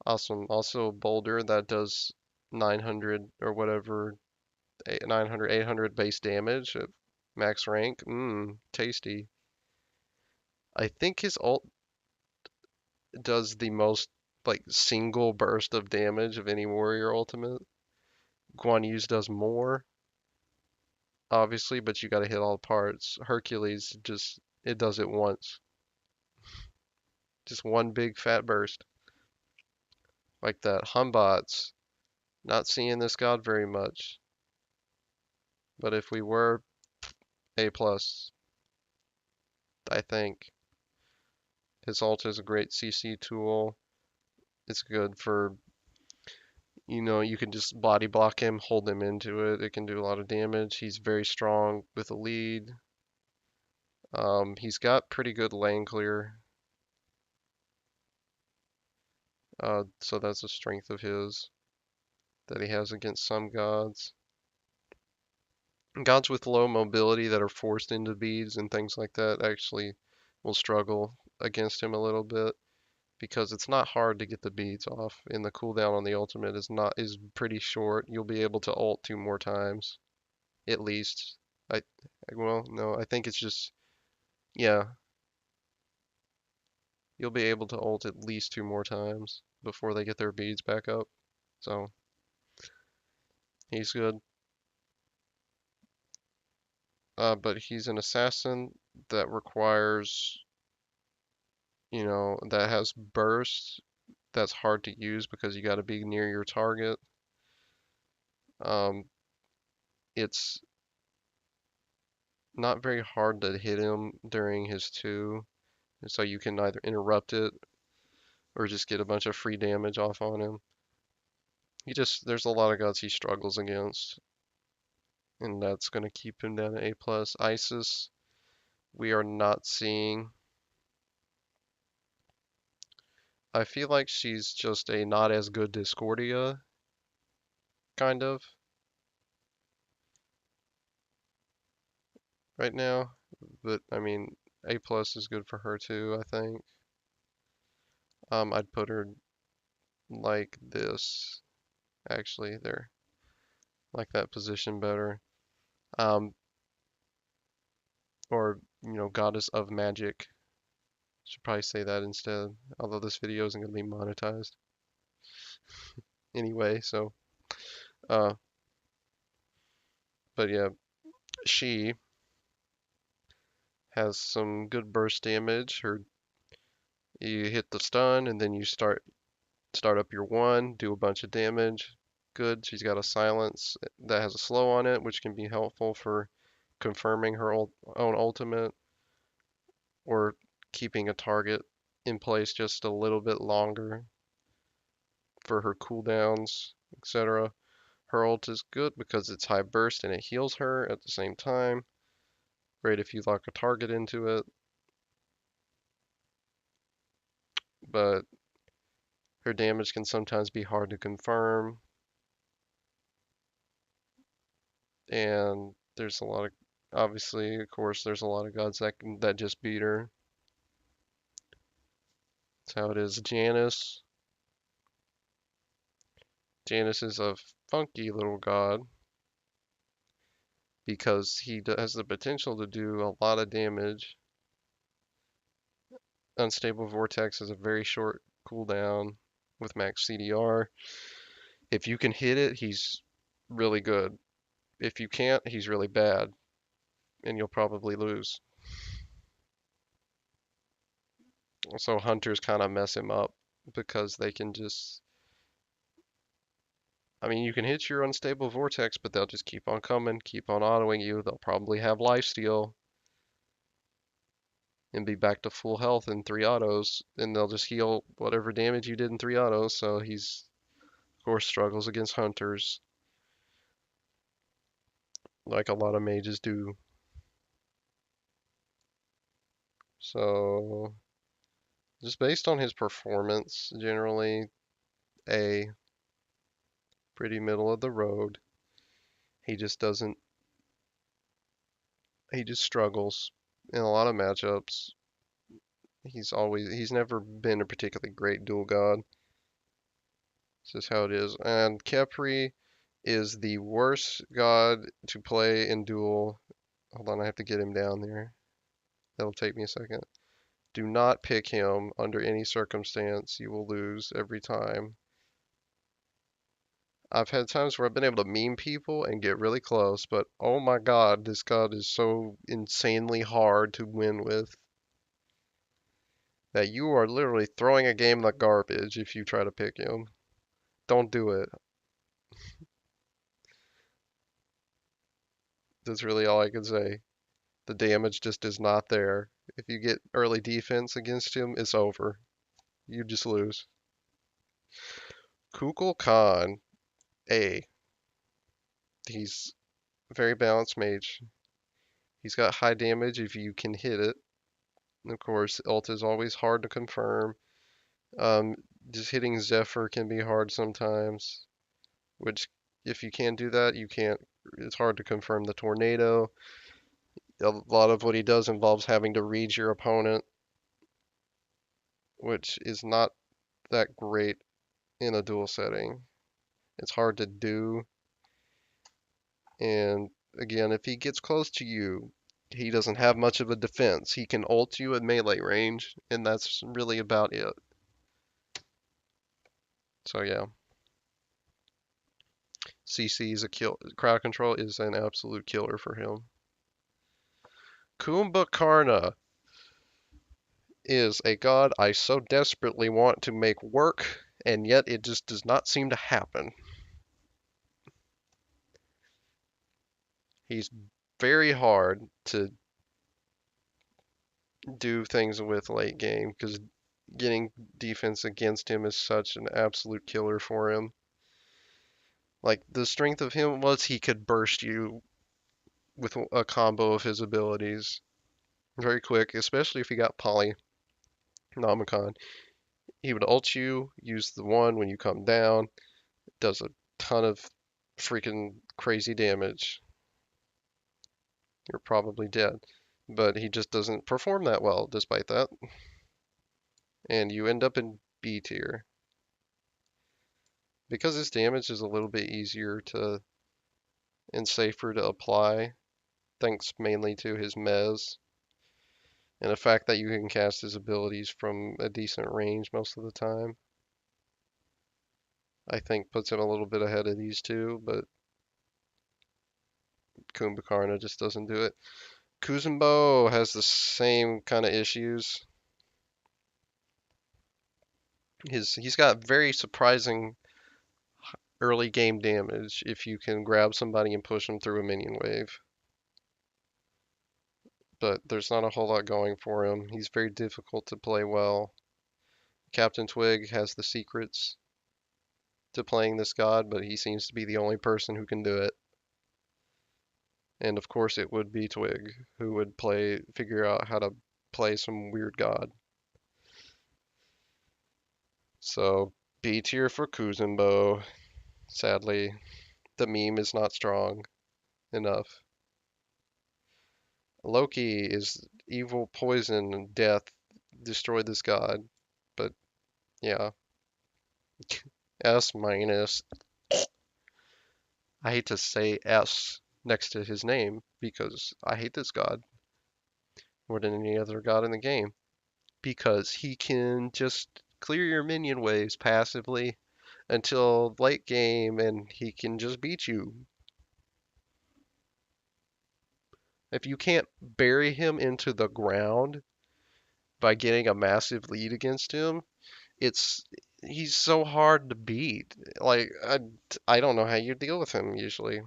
Awesome. Also a boulder that does 900 or whatever, 900, 800 base damage at max rank. Mmm, tasty. I think his ult does the most like single burst of damage of any warrior ultimate. Guan Yu's does more, obviously, but you gotta hit all parts. Hercules just it does it once. Just one big fat burst. Like that. Humbots. Not seeing this god very much. But if we were A plus, I think. His ult is a great CC tool. It's good for, you can just body block him, hold him into it. It can do a lot of damage. He's very strong with a lead. He's got pretty good lane clear. So that's a strength of his that he has against some gods. Gods with low mobility that are forced into beads and things like that actually will struggle against him a little bit because it's not hard to get the beads off, and the cooldown on the ultimate is pretty short. You'll be able to ult 2 more times, at least. I well, no, I think it's just yeah, you'll be able to ult at least 2 more times before they get their beads back up. So he's good. But he's an assassin that requires, that has burst that's hard to use because you got to be near your target. Um, it's not very hard to hit him during his 2, so you can either interrupt it or just get a bunch of free damage off on him. There's a lot of gods he struggles against, and that's going to keep him down to A+. Isis, we are not seeing. I feel like she's just a not as good Discordia, kind of, right now. But, I mean, A+ is good for her too, I think. I'd put her like this, actually, there. Like that position better. Um, or, Goddess of Magic. Should probably say that instead, although this video isn't going to be monetized anyway, so, uh, but yeah, she has some good burst damage. You hit the stun, and then you start up your 1, do a bunch of damage. Good. She's got a silence that has a slow on it, which can be helpful for confirming her own ultimate or keeping a target in place just a little bit longer for her cooldowns, etc. Her ult is good because it's high burst and it heals her at the same time. Great if you lock a target into it. But Her damage can sometimes be hard to confirm, and there's a lot of, obviously, of course, there's a lot of gods that just beat her. That's how it is. Janus. Janus is a funky little god because he has the potential to do a lot of damage. Unstable Vortex is a very short cooldown with max CDR. If you can hit it, he's really good. If you can't, he's really bad, and you'll probably lose. So hunters kind of mess him up because they can just, I mean, you can hit your unstable vortex, but they'll just keep on coming, keep on autoing you. They'll probably have lifesteal and be back to full health in 3 autos, and they'll just heal whatever damage you did in 3 autos. So he's, of course, struggles against hunters like a lot of mages do. So just based on his performance, generally A, pretty middle of the road. He just doesn't, he just struggles in a lot of matchups. He's never been a particularly great duel god. This is how it is. And Khepri is the worst god to play in duel. Hold on, I have to get him down there. That'll take me a second. Do not pick him under any circumstance. You will lose every time. I've had times where I've been able to meme people and get really close, but oh my god, this god is so insanely hard to win with that you are literally throwing a game like garbage if you try to pick him. Don't do it. That's really all I can say. The damage just is not there. If you get early defense against him, it's over. You just lose. Kukul Khan, A. He's a very balanced mage. He's got high damage if you can hit it. Of course, ult is always hard to confirm. Um, just hitting Zephyr can be hard sometimes, which if you can't do that, you can't. It's hard to confirm the tornado. A lot of what he does involves having to read your opponent, which is not that great in a duel setting. It's hard to do. And again, if he gets close to you, he doesn't have much of a defense. He can ult you at melee range, and that's really about it. So yeah, CC is a kill. Crowd control is an absolute killer for him. Kumbhakarna is a god I so desperately want to make work, and yet it just does not seem to happen. He's very hard to do things with late game because getting defense against him is such an absolute killer for him. Like, the strength of him was he could burst you with a combo of his abilities very quick, especially if he got Polynomicon. He would ult you, use the one when you come down, does a ton of freaking crazy damage. You're probably dead. But he just doesn't perform that well despite that. And you end up in B tier. Because his damage is a little bit easier to and safer to apply, thanks mainly to his mez, and the fact that you can cast his abilities from a decent range most of the time, I think puts him a little bit ahead of these two, but Kumbhakarna just doesn't do it. Kuzenbo has the same kind of issues. He's got very surprising early game damage if you can grab somebody and push them through a minion wave. But there's not a whole lot going for him. He's very difficult to play well. Captain Twig has the secrets to playing this god, but he seems to be the only person who can do it. And of course it would be Twig who would figure out how to play some weird god. So B tier for Kuzenbo. Sadly, the meme is not strong enough. Loki is evil, poison, and death. Destroy this god. But yeah, S minus. I hate to say S next to his name because I hate this god more than any other god in the game. Because he can just clear your minion waves passively until late game and he can just beat you. If you can't bury him into the ground by getting a massive lead against him, it's he's so hard to beat. Like I don't know how you deal with him usually.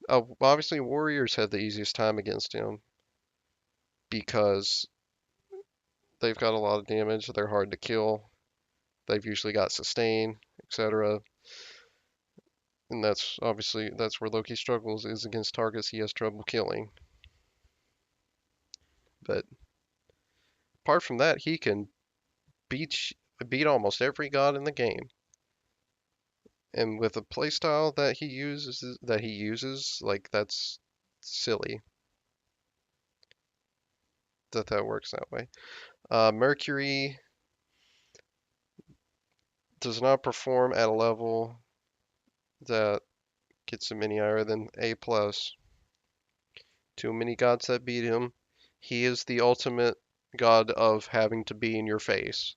Obviously warriors have the easiest time against him because they've got a lot of damage, they're hard to kill, they've usually got sustain, etc. And that's where Loki struggles is against targets he has trouble killing. But apart from that, he can beat beat almost every god in the game. And with the playstyle that he uses, like that's silly that works that way. Mercury does not perform at a level that gets him any higher than A plus. Too many gods that beat him. He is the ultimate god of having to be in your face,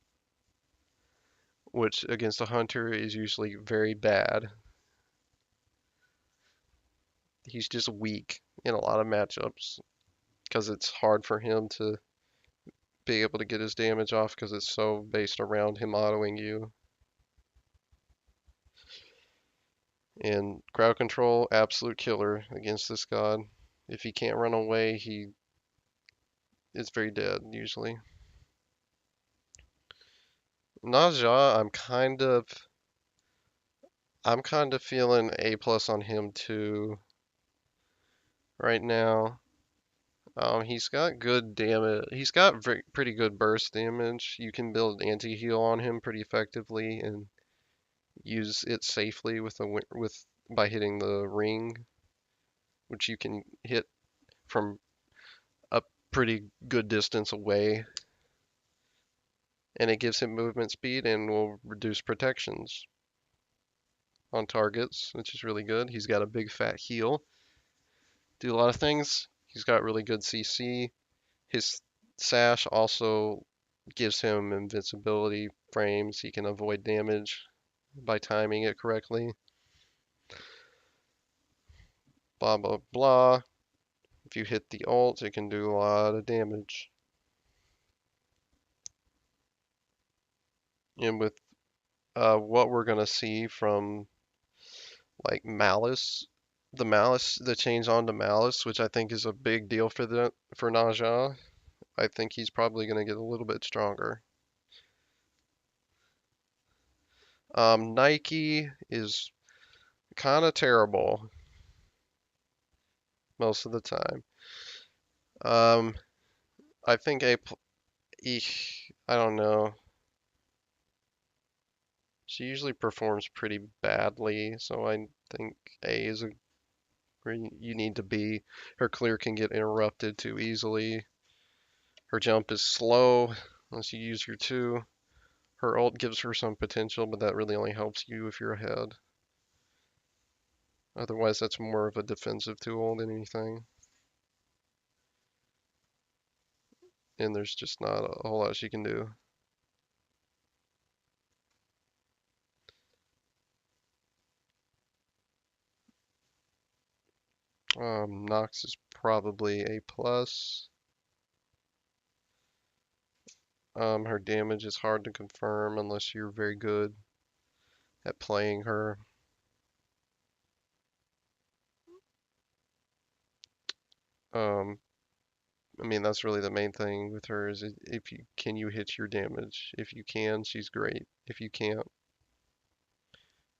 which against a hunter is usually very bad. He's just weak in a lot of matchups because it's hard for him to be able to get his damage off because it's so based around him autoing you. And crowd control, absolute killer against this god. If he can't run away, he is very dead usually. Naja, I'm kind of feeling A plus on him too right now. He's got good damage. He's got pretty good burst damage. You can build anti-heal on him pretty effectively and use it safely by hitting the ring, which you can hit from a pretty good distance away. And it gives him movement speed and will reduce protections on targets, which is really good. He's got a big fat heal. Do a lot of things. He's got really good CC. His sash also gives him invincibility frames. He can avoid damage by timing it correctly. Blah, blah, blah. If you hit the ult, it can do a lot of damage. And with what we're going to see from like Malice, the change on to Malice, which I think is a big deal for Naja. I think he's probably going to get a little bit stronger. Nike is kind of terrible most of the time. Um, I think I don't know. She usually performs pretty badly, so I think A is where you need to be. Her clear can get interrupted too easily. Her jump is slow unless you use your 2. Her ult gives her some potential, but that really only helps you if you're ahead. Otherwise, that's more of a defensive tool than anything. And there's just not a whole lot she can do. Nox is probably A plus. Her damage is hard to confirm unless you're very good at playing her. Um, I mean, that's really the main thing with her is can you hit your damage? If you can, she's great. If you can't,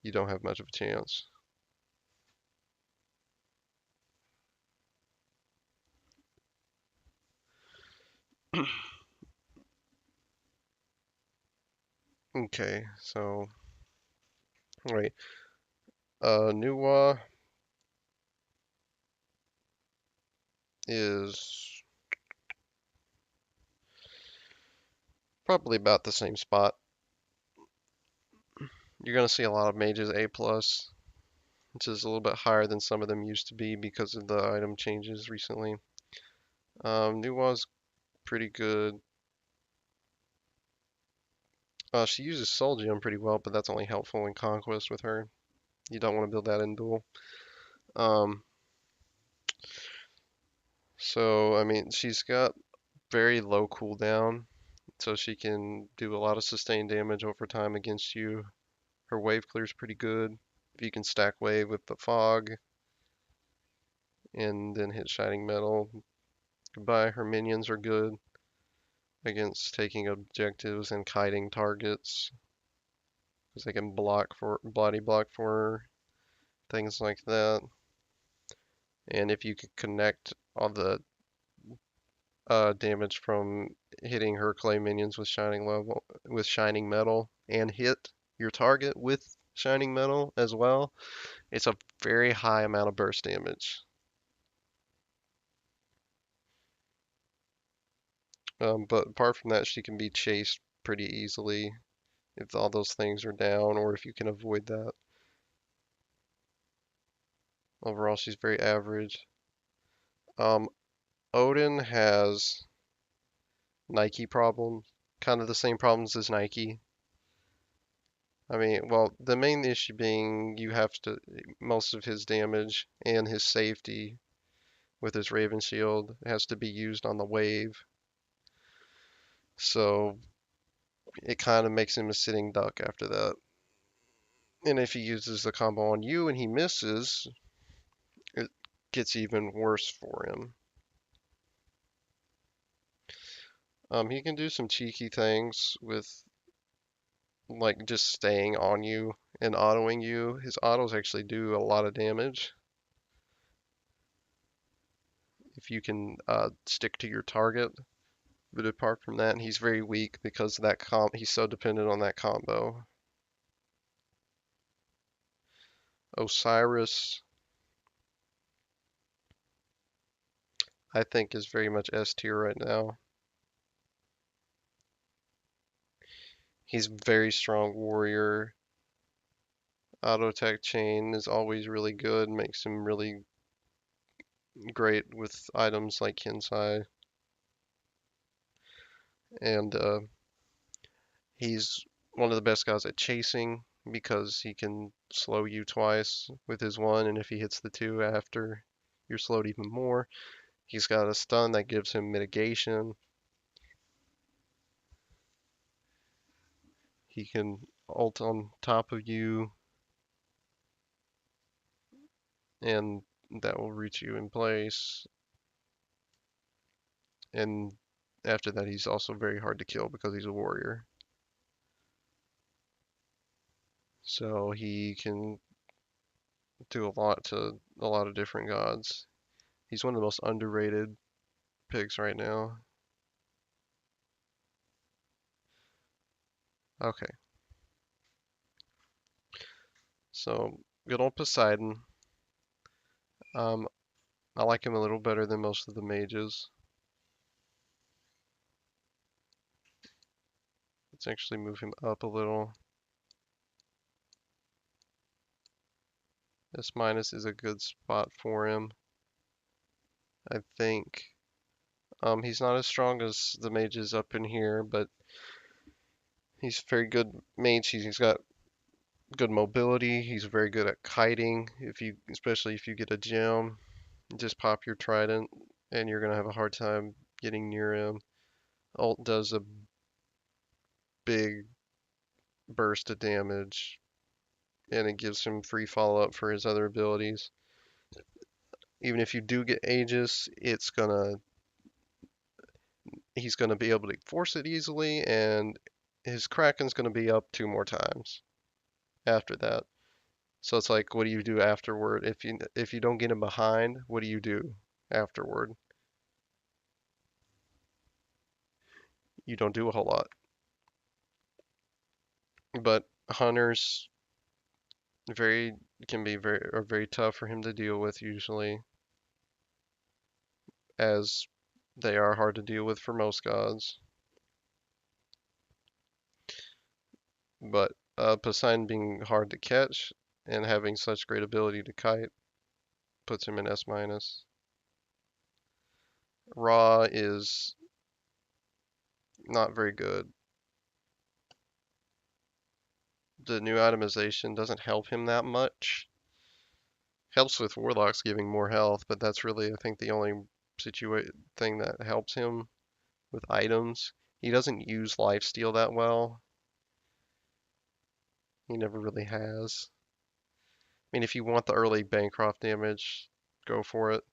you don't have much of a chance. Okay, so wait. Nuwa is probably about the same spot. You're gonna see a lot of mages A plus, which is a little bit higher than some of them used to be because of the item changes recently. Nuwa's pretty good. She uses Soul Gem pretty well, but that's only helpful in Conquest with her. You don't want to build that in Duel. Um, so, I mean, she's got very low cooldown, so she can do a lot of sustained damage over time against you. Her wave clear is pretty good. If you can stack wave with the fog and then hit Shining Metal, goodbye. Her minions are good against taking objectives and kiting targets because they can body block for her, things like that. And if you could connect all the damage from hitting her clay minions with shining metal and hit your target with shining metal as well, it's a very high amount of burst damage. But apart from that, she can be chased pretty easily if all those things are down, or if you can avoid that. Overall, she's very average. Um, Odin has Nike problems, kind of the same problems as Nike. I mean, well, the main issue being you have to most of his damage and his safety with his Raven Shield has to be used on the wave. So it kind of makes him a sitting duck after that. And if he uses the combo on you and he misses, it gets even worse for him. He can do some cheeky things with like just staying on you and autoing you. His autos actually do a lot of damage if you can stick to your target. But apart from that, he's very weak because of that he's so dependent on that combo. Osiris, I think, is very much S tier right now. He's very strong warrior. Auto attack chain is always really good, makes him really great with items like Kinsai. And he's one of the best guys at chasing because he can slow you twice with his one, and if he hits the two after, you're slowed even more. He's got a stun that gives him mitigation. He can ult on top of you, and that will root you in place. And after that, he's also very hard to kill because he's a warrior. So he can do a lot to a lot of different gods. He's one of the most underrated picks right now. Okay, so good old Poseidon. Um, I like him a little better than most of the mages. Let's actually move him up a little. S minus is a good spot for him, I think. He's not as strong as the mages up in here, but he's very good mage. He's got good mobility. He's very good at kiting. Especially if you get a gem, just pop your trident, and you're gonna have a hard time getting near him. Ult does a big burst of damage, and it gives him free follow-up for his other abilities. Even if you do get Aegis, he's gonna be able to force it easily, and his Kraken's gonna be up two more times after that. So it's like, what do you do afterward? If you don't get him behind, what do you do afterward? You don't do a whole lot. But hunters very can be very tough for him to deal with usually, as they are hard to deal with for most gods. But Poseidon being hard to catch and having such great ability to kite puts him in S minus. Ra is not very good. The new itemization doesn't help him that much. Helps with warlocks giving more health, but that's really I think the only thing that helps him with items. He doesn't use lifesteal that well. He never really has. I mean, if you want the early Bancroft damage, go for it.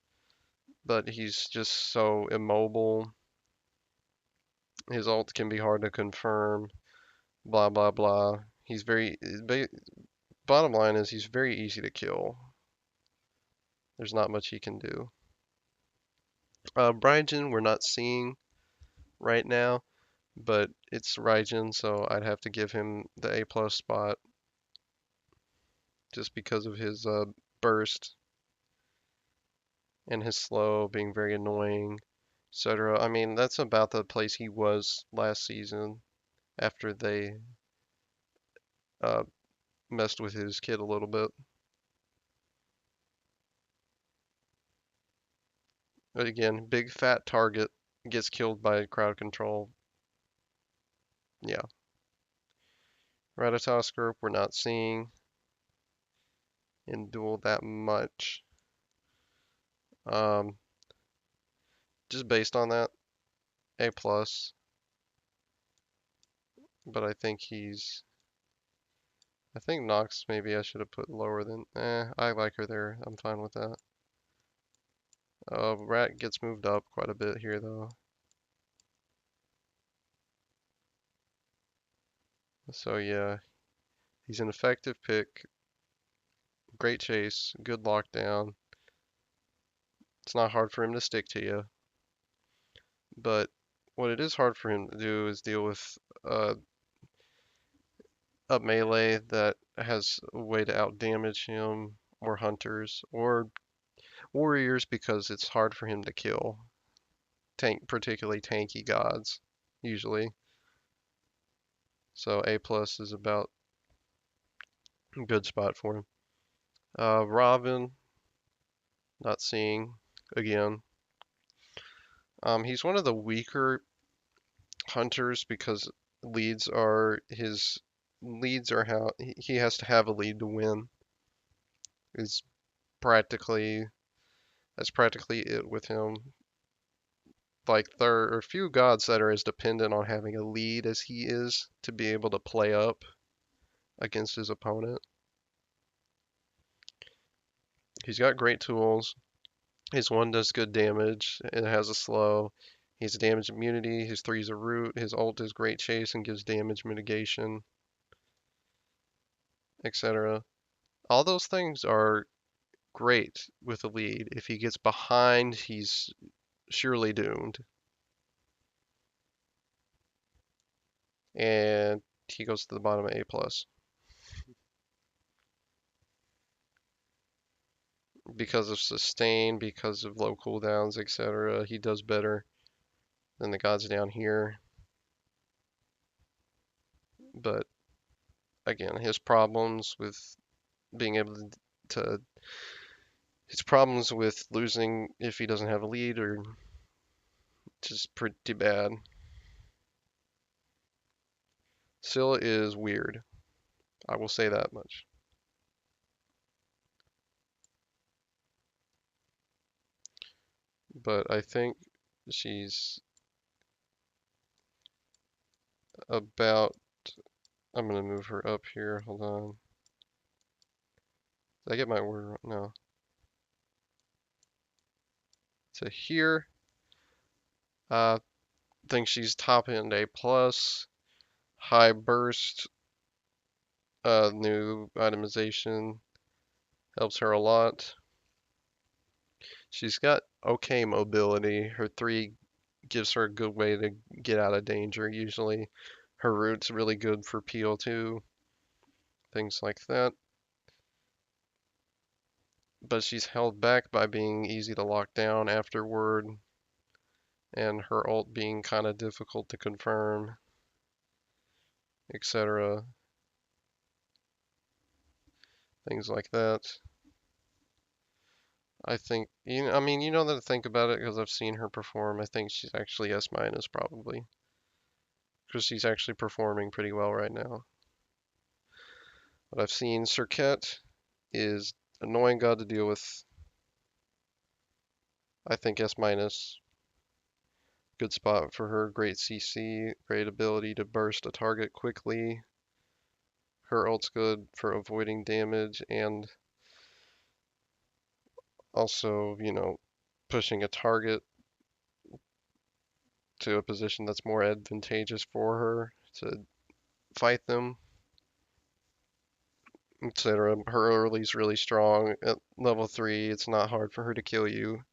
But he's just so immobile. His ult can be hard to confirm. Blah blah blah. He's bottom line is he's very easy to kill. There's not much he can do. Brygin we're not seeing right now, but it's Raijin, so I'd have to give him the A plus spot just because of his burst and his slow being very annoying, etc. I mean, that's about the place he was last season after they uh, messed with his kit a little bit. But again, big fat target gets killed by crowd control. Yeah. Rathatos group we're not seeing in Duel that much. Um, just based on that, A plus. But I think Nox maybe I should have put lower than, I like her there. I'm fine with that. Rat gets moved up quite a bit here though. So yeah, he's an effective pick. Great chase, good lockdown. It's not hard for him to stick to you. But what it is hard for him to do is deal with a melee that has a way to outdamage him, or hunters, or warriors because it's hard for him to kill. Particularly tanky gods, usually. So A plus is about a good spot for him. Robin, not seeing again. He's one of the weaker hunters because leads are how he has to have a lead to win. Is practically that's practically it with him. Like there are few gods that are as dependent on having a lead as he is to be able to play up against his opponent. He's got great tools. His one does good damage. It has a slow. He has damage immunity. His three is a root. His ult is great chase and gives damage mitigation, etc. All those things are great with a lead. If he gets behind, he's surely doomed. And he goes to the bottom of A plus. Because of sustain, because of low cooldowns, etc. He does better than the gods down here. But again, his problems with being able to his problems with losing if he doesn't have a lead are just pretty bad. Scylla is weird. I will say that much. But I think she's about, I'm gonna move her up here. Hold on. Did I get my order? No. So here, I think she's top end A plus. High burst, new itemization helps her a lot. She's got okay mobility. Her three gives her a good way to get out of danger usually. Her root's really good for peel too. things like that. But she's held back by being easy to lock down afterward, and her ult being kind of difficult to confirm, etc. Things like that. I think, I mean, you know that to think about it because I've seen her perform. I think she's actually S minus probably, because she's actually performing pretty well right now. But I've seen Serket is annoying god to deal with. I think S minus. Good spot for her. Great CC, great ability to burst a target quickly. Her ult's good for avoiding damage and also, pushing a target to a position that's more advantageous for her to fight them, etc. Her early's really strong. At level 3, it's not hard for her to kill you.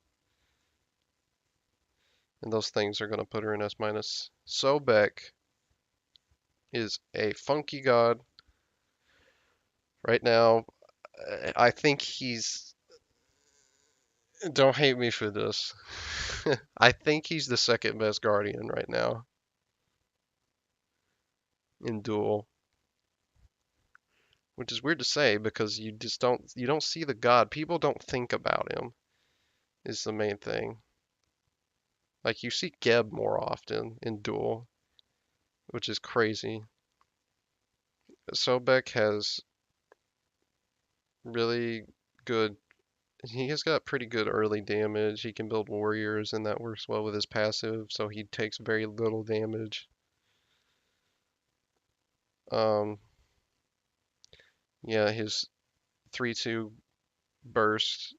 And those things are going to put her in S minus. Sobek is a funky god. Right now, I think he's. Don't hate me for this. I think he's the second best Guardian right now in Duel, which is weird to say because you don't see the god. People don't think about him is the main thing. Like you see Geb more often in Duel, which is crazy. Sobek has really good. He has got pretty good early damage. He can build warriors, and that works well with his passive, so he takes very little damage. Um, yeah, his 3-2 burst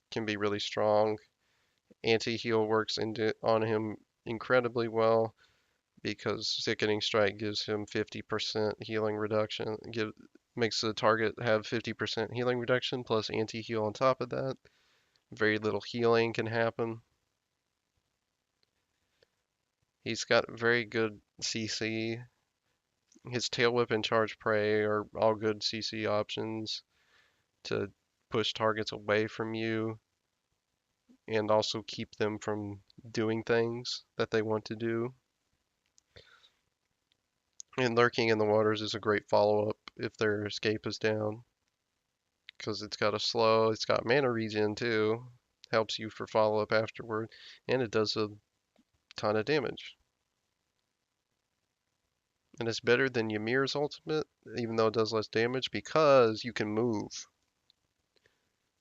can be really strong. Anti-heal works on him incredibly well because Sickening Strike gives him 50% healing reduction. Makes the target have 50% healing reduction plus anti-heal on top of that. Very little healing can happen. He's got very good CC. His Tail Whip and Charge Prey are all good CC options to push targets away from you and also keep them from doing things that they want to do. And Lurking in the Waters is a great follow-up if their escape is down. Because it's got mana regen too. Helps you for follow-up afterward. And it does a ton of damage. And it's better than Ymir's ultimate, even though it does less damage, because you can move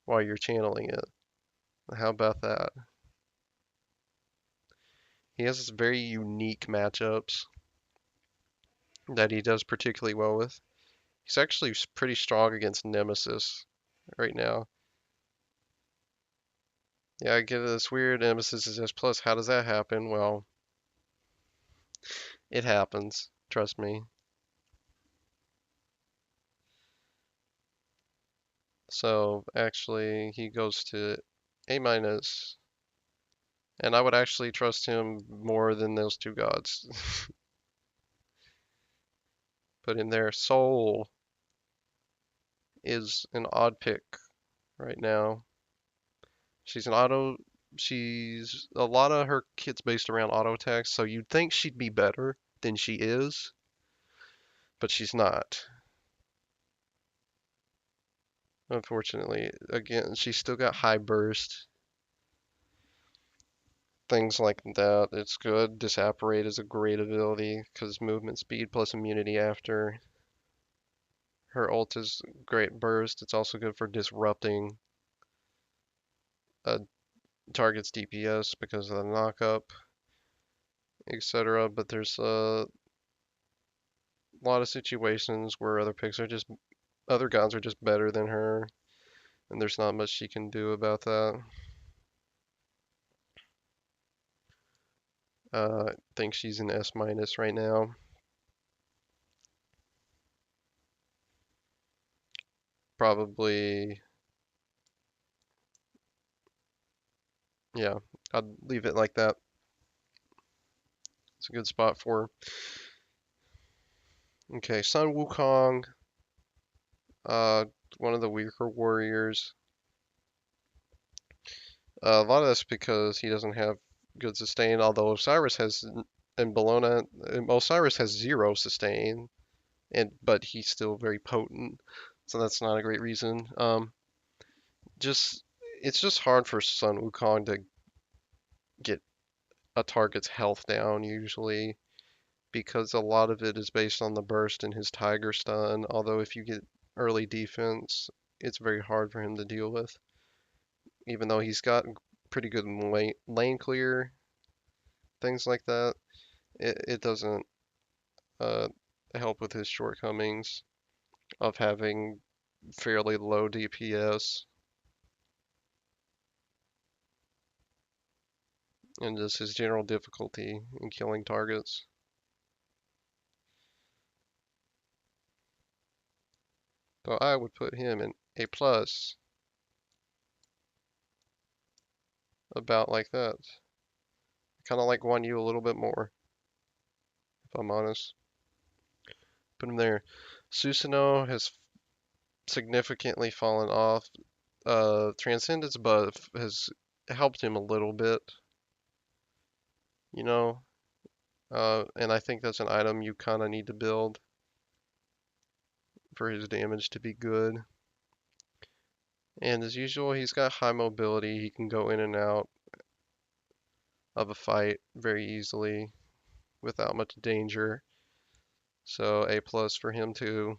while you're channeling it. How about that? He has very unique matchups that he does particularly well with. He's actually pretty strong against Nemesis right now. Yeah, I get this weird Nemesis is S plus. How does that happen? Well, it happens. Trust me. So actually, he goes to A minus, and I would actually trust him more than those two gods. Put in there. Soul is an odd pick right now. She's an auto. She's a lot of her kit's based around auto attacks, so you'd think she'd be better than she is, but she's not. Unfortunately, again, she's still got high burst, things like that. It's good. Disapparate is a great ability because movement speed plus immunity after. Her ult is great burst. It's also good for disrupting a target's DPS because of the knockup, etc. But there's a lot of situations where other gods are just better than her, and there's not much she can do about that. I think she's an S minus right now. Probably, yeah, I'd leave it like that. It's a good spot for her. Okay, Sun Wukong Uh, one of the weaker warriors. A lot of that's because he doesn't have good sustain, although Osiris has, and Bellona, Osiris has 0 sustain, but he's still very potent, so that's not a great reason. Just it's just hard for Sun Wukong to get a target's health down usually because a lot of it is based on the burst and his Tiger Stun. Although if you get early defense, it's very hard for him to deal with, even though he's got pretty good lane clear, things like that. It doesn't uh, help with his shortcomings of having fairly low DPS and just his general difficulty in killing targets. So I would put him in A plus, about like that. Kind of like Guan Yu a little bit more, if I'm honest. Put him there. Susanoo has significantly fallen off. Transcendence buff has helped him a little bit, you know, and I think that's an item you kind of need to build for his damage to be good. And as usual, he's got high mobility. He can go in and out of a fight very easily without much danger. So A plus for him too.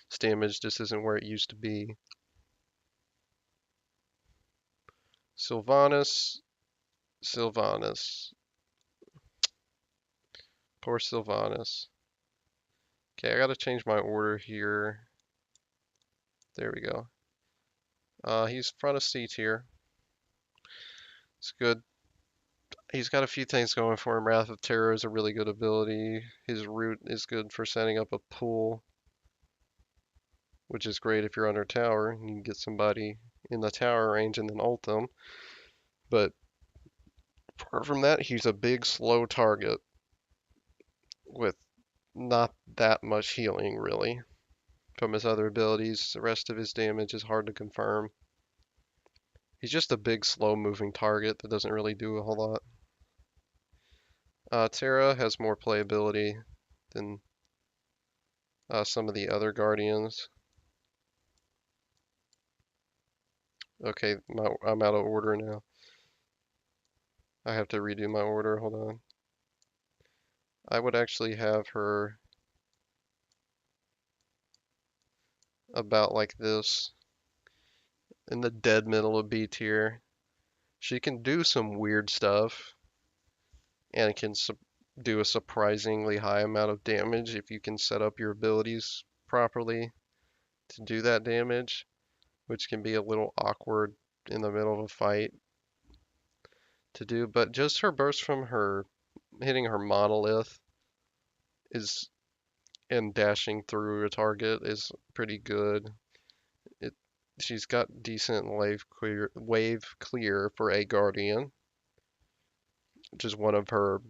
His damage just isn't where it used to be. Sylvanas. Sylvanas. Poor Sylvanas. Okay, I gotta change my order here. There we go. He's front of C tier. It's good. He's got a few things going for him. Wrath of Terror is a really good ability. His root is good for setting up a pool, which is great if you're under tower. You can get somebody in the tower range and then ult them. But apart from that, he's a big, slow target with not that much healing, really, from his other abilities. The rest of his damage is hard to confirm. He's just a big, slow-moving target that doesn't really do a whole lot. Terra has more playability than some of the other Guardians. Okay, I'm out of order now. I have to redo my order. Hold on. I would actually have her about like this, in the dead middle of B tier. She can do some weird stuff and can do a surprisingly high amount of damage if you can set up your abilities properly to do that damage, which can be a little awkward in the middle of a fight to do. But just her burst from her hitting her monolith is and dashing through a target is pretty good. It she's got decent wave clear for a guardian, which is one of her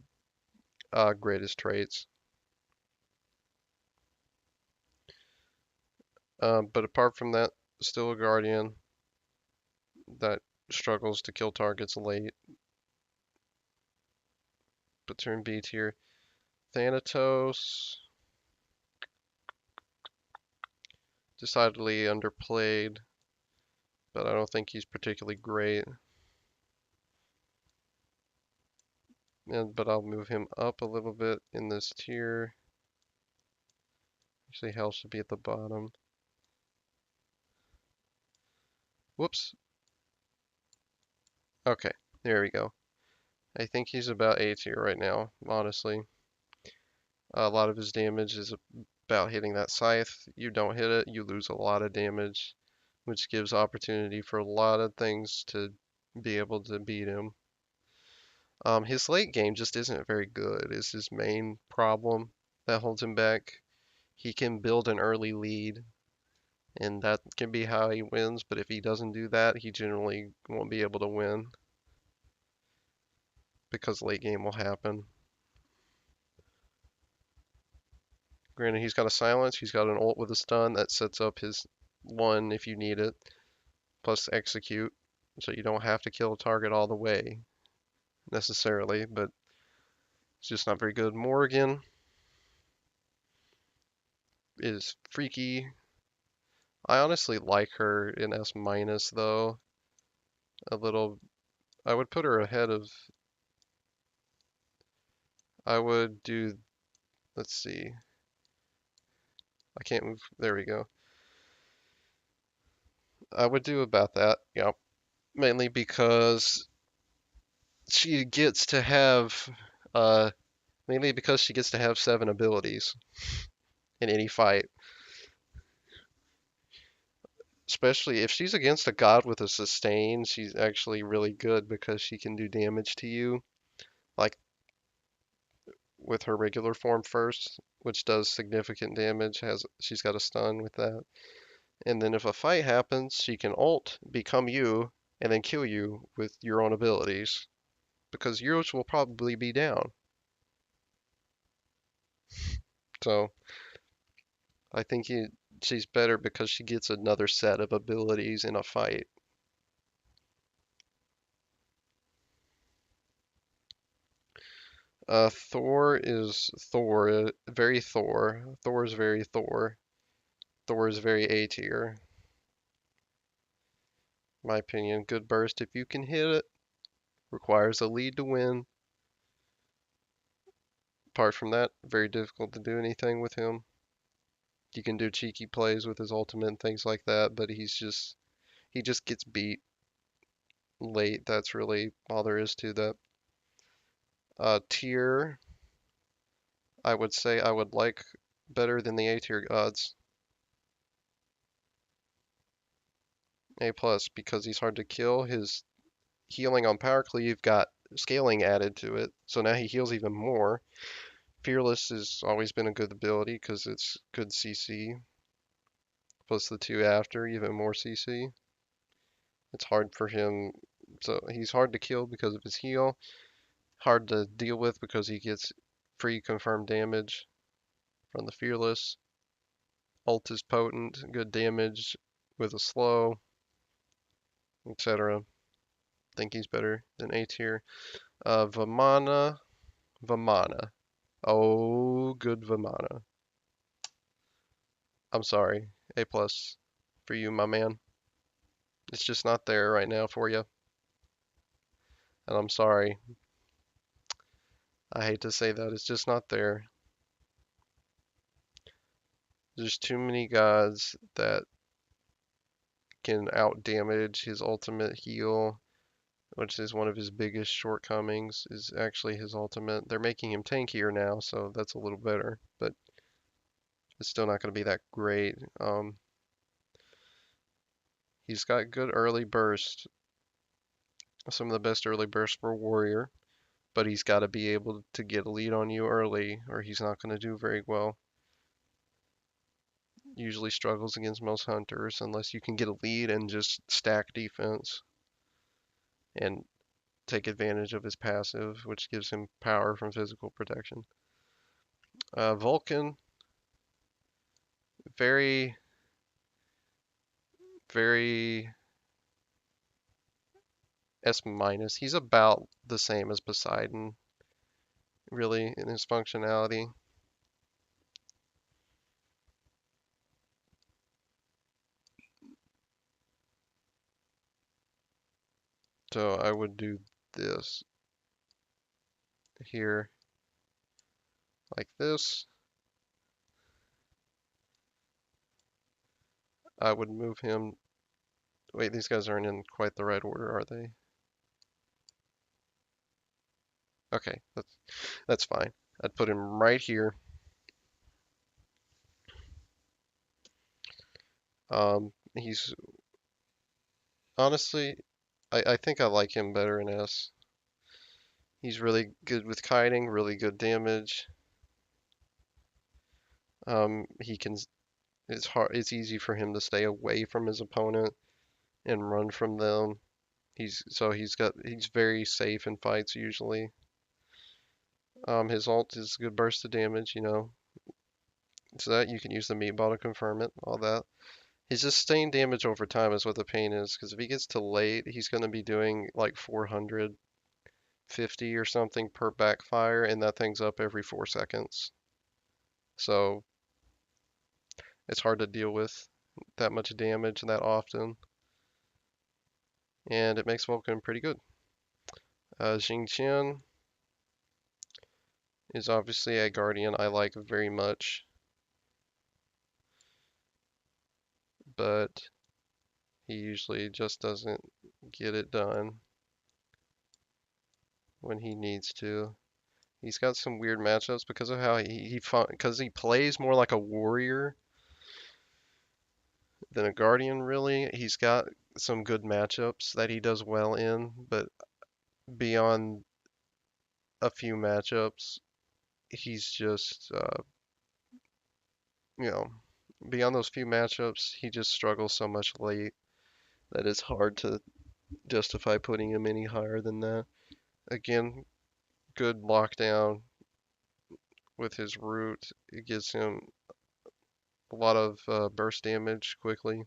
greatest traits. But apart from that, still a guardian that struggles to kill targets late. But turn B tier. Thanatos, decidedly underplayed, but I don't think he's particularly great. But I'll move him up a little bit in this tier. Actually, health should be at the bottom. Whoops. Okay, there we go. I think he's about A tier right now, honestly. A lot of his damage is about hitting that scythe. You don't hit it, you lose a lot of damage, which gives opportunity for a lot of things to be able to beat him. His late game just isn't very good, is his main problem that holds him back. He can build an early lead, and that can be how he wins, but if he doesn't do that, he generally won't be able to win because late game will happen. Granted, he's got a silence, he's got an ult with a stun that sets up his one if you need it, plus execute, so you don't have to kill a target all the way necessarily, but it's just not very good. Morgan is freaky. I honestly like her in S minus though. A little, I would put her ahead of, I would do, let's see, I can't move, there we go. I would do about that, yeah. Mainly because she gets to have, uh, mainly because she gets to have 7 abilities in any fight. Especially if she's against a god with a sustain, she's actually really good because she can do damage to you, like with her regular form first, which does significant damage. She's got a stun with that. And then if a fight happens, she can ult, become you, and then kill you with your own abilities. Because yours will probably be down. So I think she's better because she gets another set of abilities in a fight. Thor is Thor, very Thor. Thor is very Thor. Thor is very A tier. My opinion, good burst if you can hit it. Requires a lead to win. Apart from that, very difficult to do anything with him. You can do cheeky plays with his ultimate and things like that, but he just gets beat late. That's really all there is to that. Tier, I would say I would like better than the A tier gods. A plus because he's hard to kill. His healing on power cleave got scaling added to it, so now he heals even more. Fearless has always been a good ability because it's good CC, plus the 2 after, even more CC. It's hard for him, so he's hard to kill because of his heal, hard to deal with because he gets free confirmed damage from the Fearless. Ult is potent, good damage with a slow, etc. Think he's better than A tier. Vamana. Oh, good Vamana. I'm sorry. A plus for you, my man. It's just not there right now for you. And I'm sorry. I hate to say that. It's just not there. There's too many gods that can out damage his ultimate heal, which is one of his biggest shortcomings, is actually his ultimate. They're making him tankier now, so that's a little better, but it's still not going to be that great. He's got good early burst, some of the best early burst for Warrior, but he's got to be able to get a lead on you early, or he's not going to do very well. Usually struggles against most hunters unless you can get a lead and just stack defense and take advantage of his passive, which gives him power from physical protection. Vulcan, very, very S minus. He's about the same as Poseidon, really, in his functionality. So I would do this here, like this. I would move him. Wait, these guys aren't in quite the right order, are they? Okay, that's fine. I'd put him right here. He's honestly, I think I like him better in S. He's really good with kiting, really good damage. He can. It's easy for him to stay away from his opponent and run from them. He's very safe in fights usually. His ult is a good burst of damage, So that you can use the meatball to confirm it, all that. His sustained damage over time is what the pain is, because if he gets to late, he's going to be doing like 450 or something per backfire, and that thing's up every 4 seconds. So it's hard to deal with that much damage that often, and it makes Vulcan pretty good. Xingqian is obviously a Guardian I like very much, but he usually just doesn't get it done when he needs to. He's got some weird matchups because of how because he plays more like a warrior than a guardian really. He's got some good matchups that he does well in, but beyond a few matchups, he's just you know, beyond those few matchups, he just struggles so much late that it's hard to justify putting him any higher than that. Again, good lockdown with his root. It gives him a lot of burst damage quickly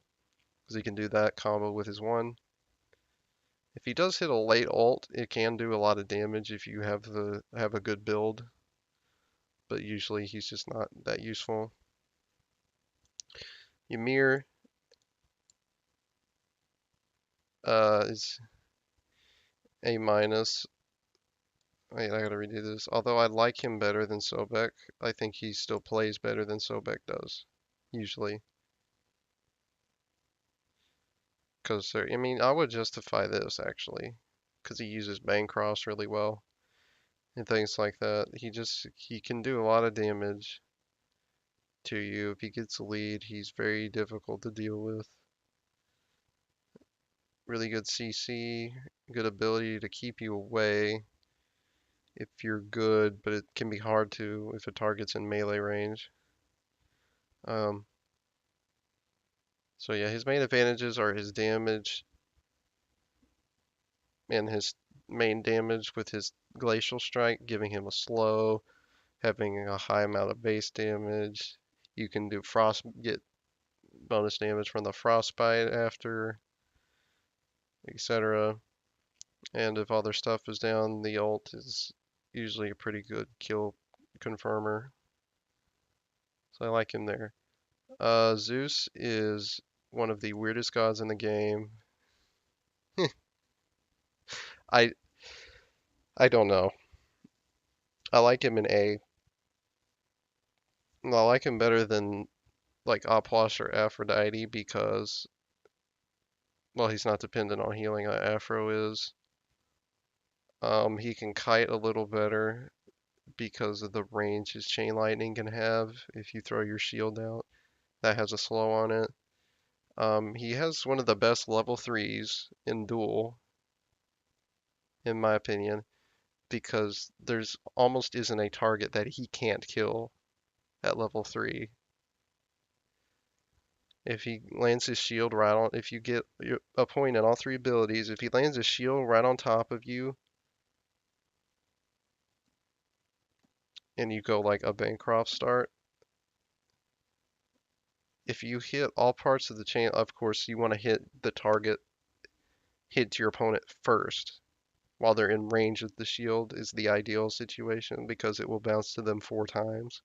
because he can do that combo with his one. If he does hit a late ult, it can do a lot of damage if you have a good build, but usually he's just not that useful. Ymir is A minus. Wait, I gotta redo this. Although I like him better than Sobek, I think he still plays better than Sobek does, usually. Because I mean, I would justify this actually, because he uses Bancross really well and things like that. He can do a lot of damage to you. If he gets a lead, he's very difficult to deal with. Really good CC, good ability to keep you away if you're good, but it can be hard to if a target's in melee range. Um, so yeah, his main advantages are his damage and his main damage with his Glacial Strike, giving him a slow, having a high amount of base damage. You can do get bonus damage from the Frostbite after, etc. And if other stuff is down, the ult is usually a pretty good kill confirmer. So I like him there. Zeus is one of the weirdest gods in the game. I I don't know. I like him in A. I like him better than like Opwash or Aphrodite because well he's not dependent on healing like Afro is. He can kite a little better because of the range his chain lightning can have if you throw your shield out. That has a slow on it. He has one of the best level 3s in Duel, in my opinion, because there's almost isn't a target that he can't kill at level 3. If he lands his shield right on, if you get a point in all 3 abilities, if he lands his shield right on top of you, and you go like a Bancroft start, if you hit all parts of the chain, of course you want to hit the target, hit your opponent first, while they're in range of the shield is the ideal situation because it will bounce to them 4 times.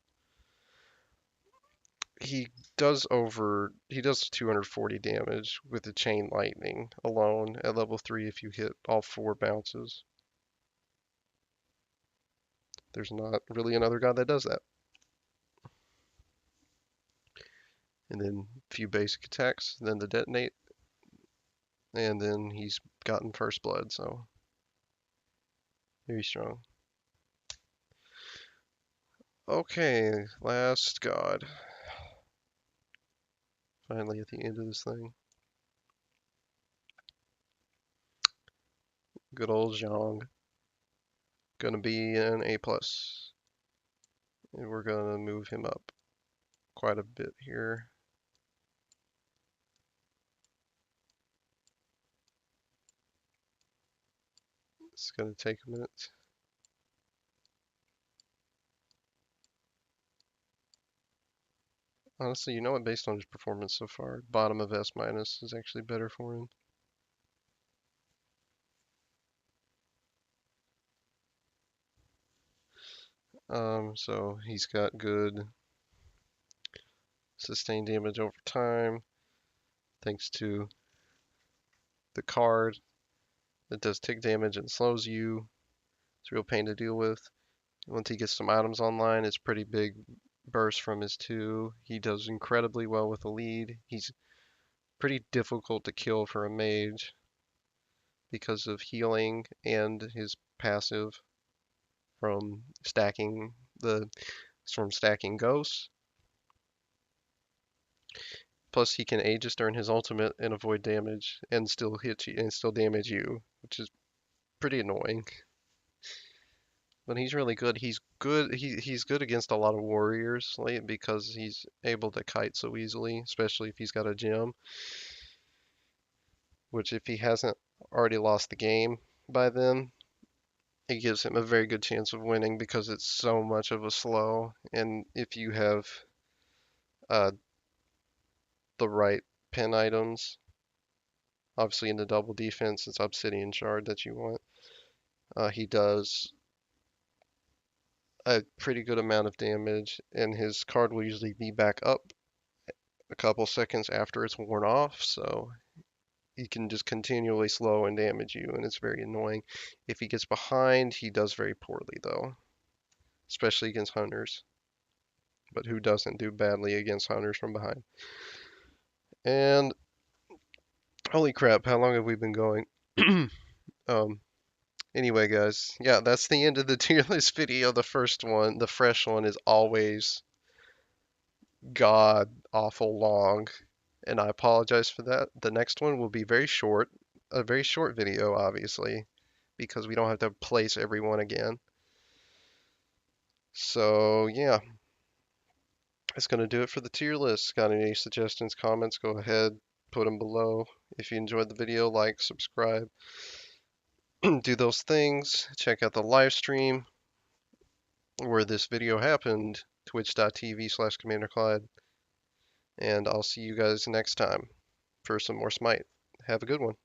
He does 240 damage with the chain lightning alone at level 3 if you hit all 4 bounces. There's not really another god that does that. And then a few basic attacks, then the detonate, and then he's gotten first blood, so very strong. Okay, last god. Finally at the end of this thing. Good old Zhang. Gonna be an A+. And we're gonna move him up quite a bit here. It's gonna take a minute. Honestly, you know what? Based on his performance so far, bottom of S minus is actually better for him. So he's got good sustained damage over time, thanks to the card that does tick damage and slows you. It's a real pain to deal with. Once he gets some items online, it's pretty big burst from his 2. He does incredibly well with the lead. He's pretty difficult to kill for a mage because of healing and his passive from stacking ghosts. Plus, he can Aegis during his ultimate and avoid damage, and still hit you and still damage you, which is pretty annoying. But he's really good. He's good. He's good against a lot of warriors, like, because he's able to kite so easily, especially if he's got a gem. Which, if he hasn't already lost the game by then, it gives him a very good chance of winning because it's so much of a slow. And if you have uh, the right pin items, obviously in the double defense, it's Obsidian Shard that you want. He does a pretty good amount of damage, and his card will usually be back up a couple seconds after it's worn off, so he can just continually slow and damage you, and it's very annoying. If he gets behind, he does very poorly, though, especially against hunters. But who doesn't do badly against hunters from behind? And holy crap, how long have we been going? um, anyway, guys, yeah, that's the end of the tier list video. The first one, the fresh one, is always god awful long, and I apologize for that. The next one will be very short, a very short video, obviously, because we don't have to place everyone again. So, yeah, that's going to do it for the tier list. Got any suggestions, comments, go ahead, put them below. If you enjoyed the video, like, subscribe, do those things. Check out the live stream where this video happened, twitch.tv/Commander Clyde. And I'll see you guys next time for some more Smite. Have a good one.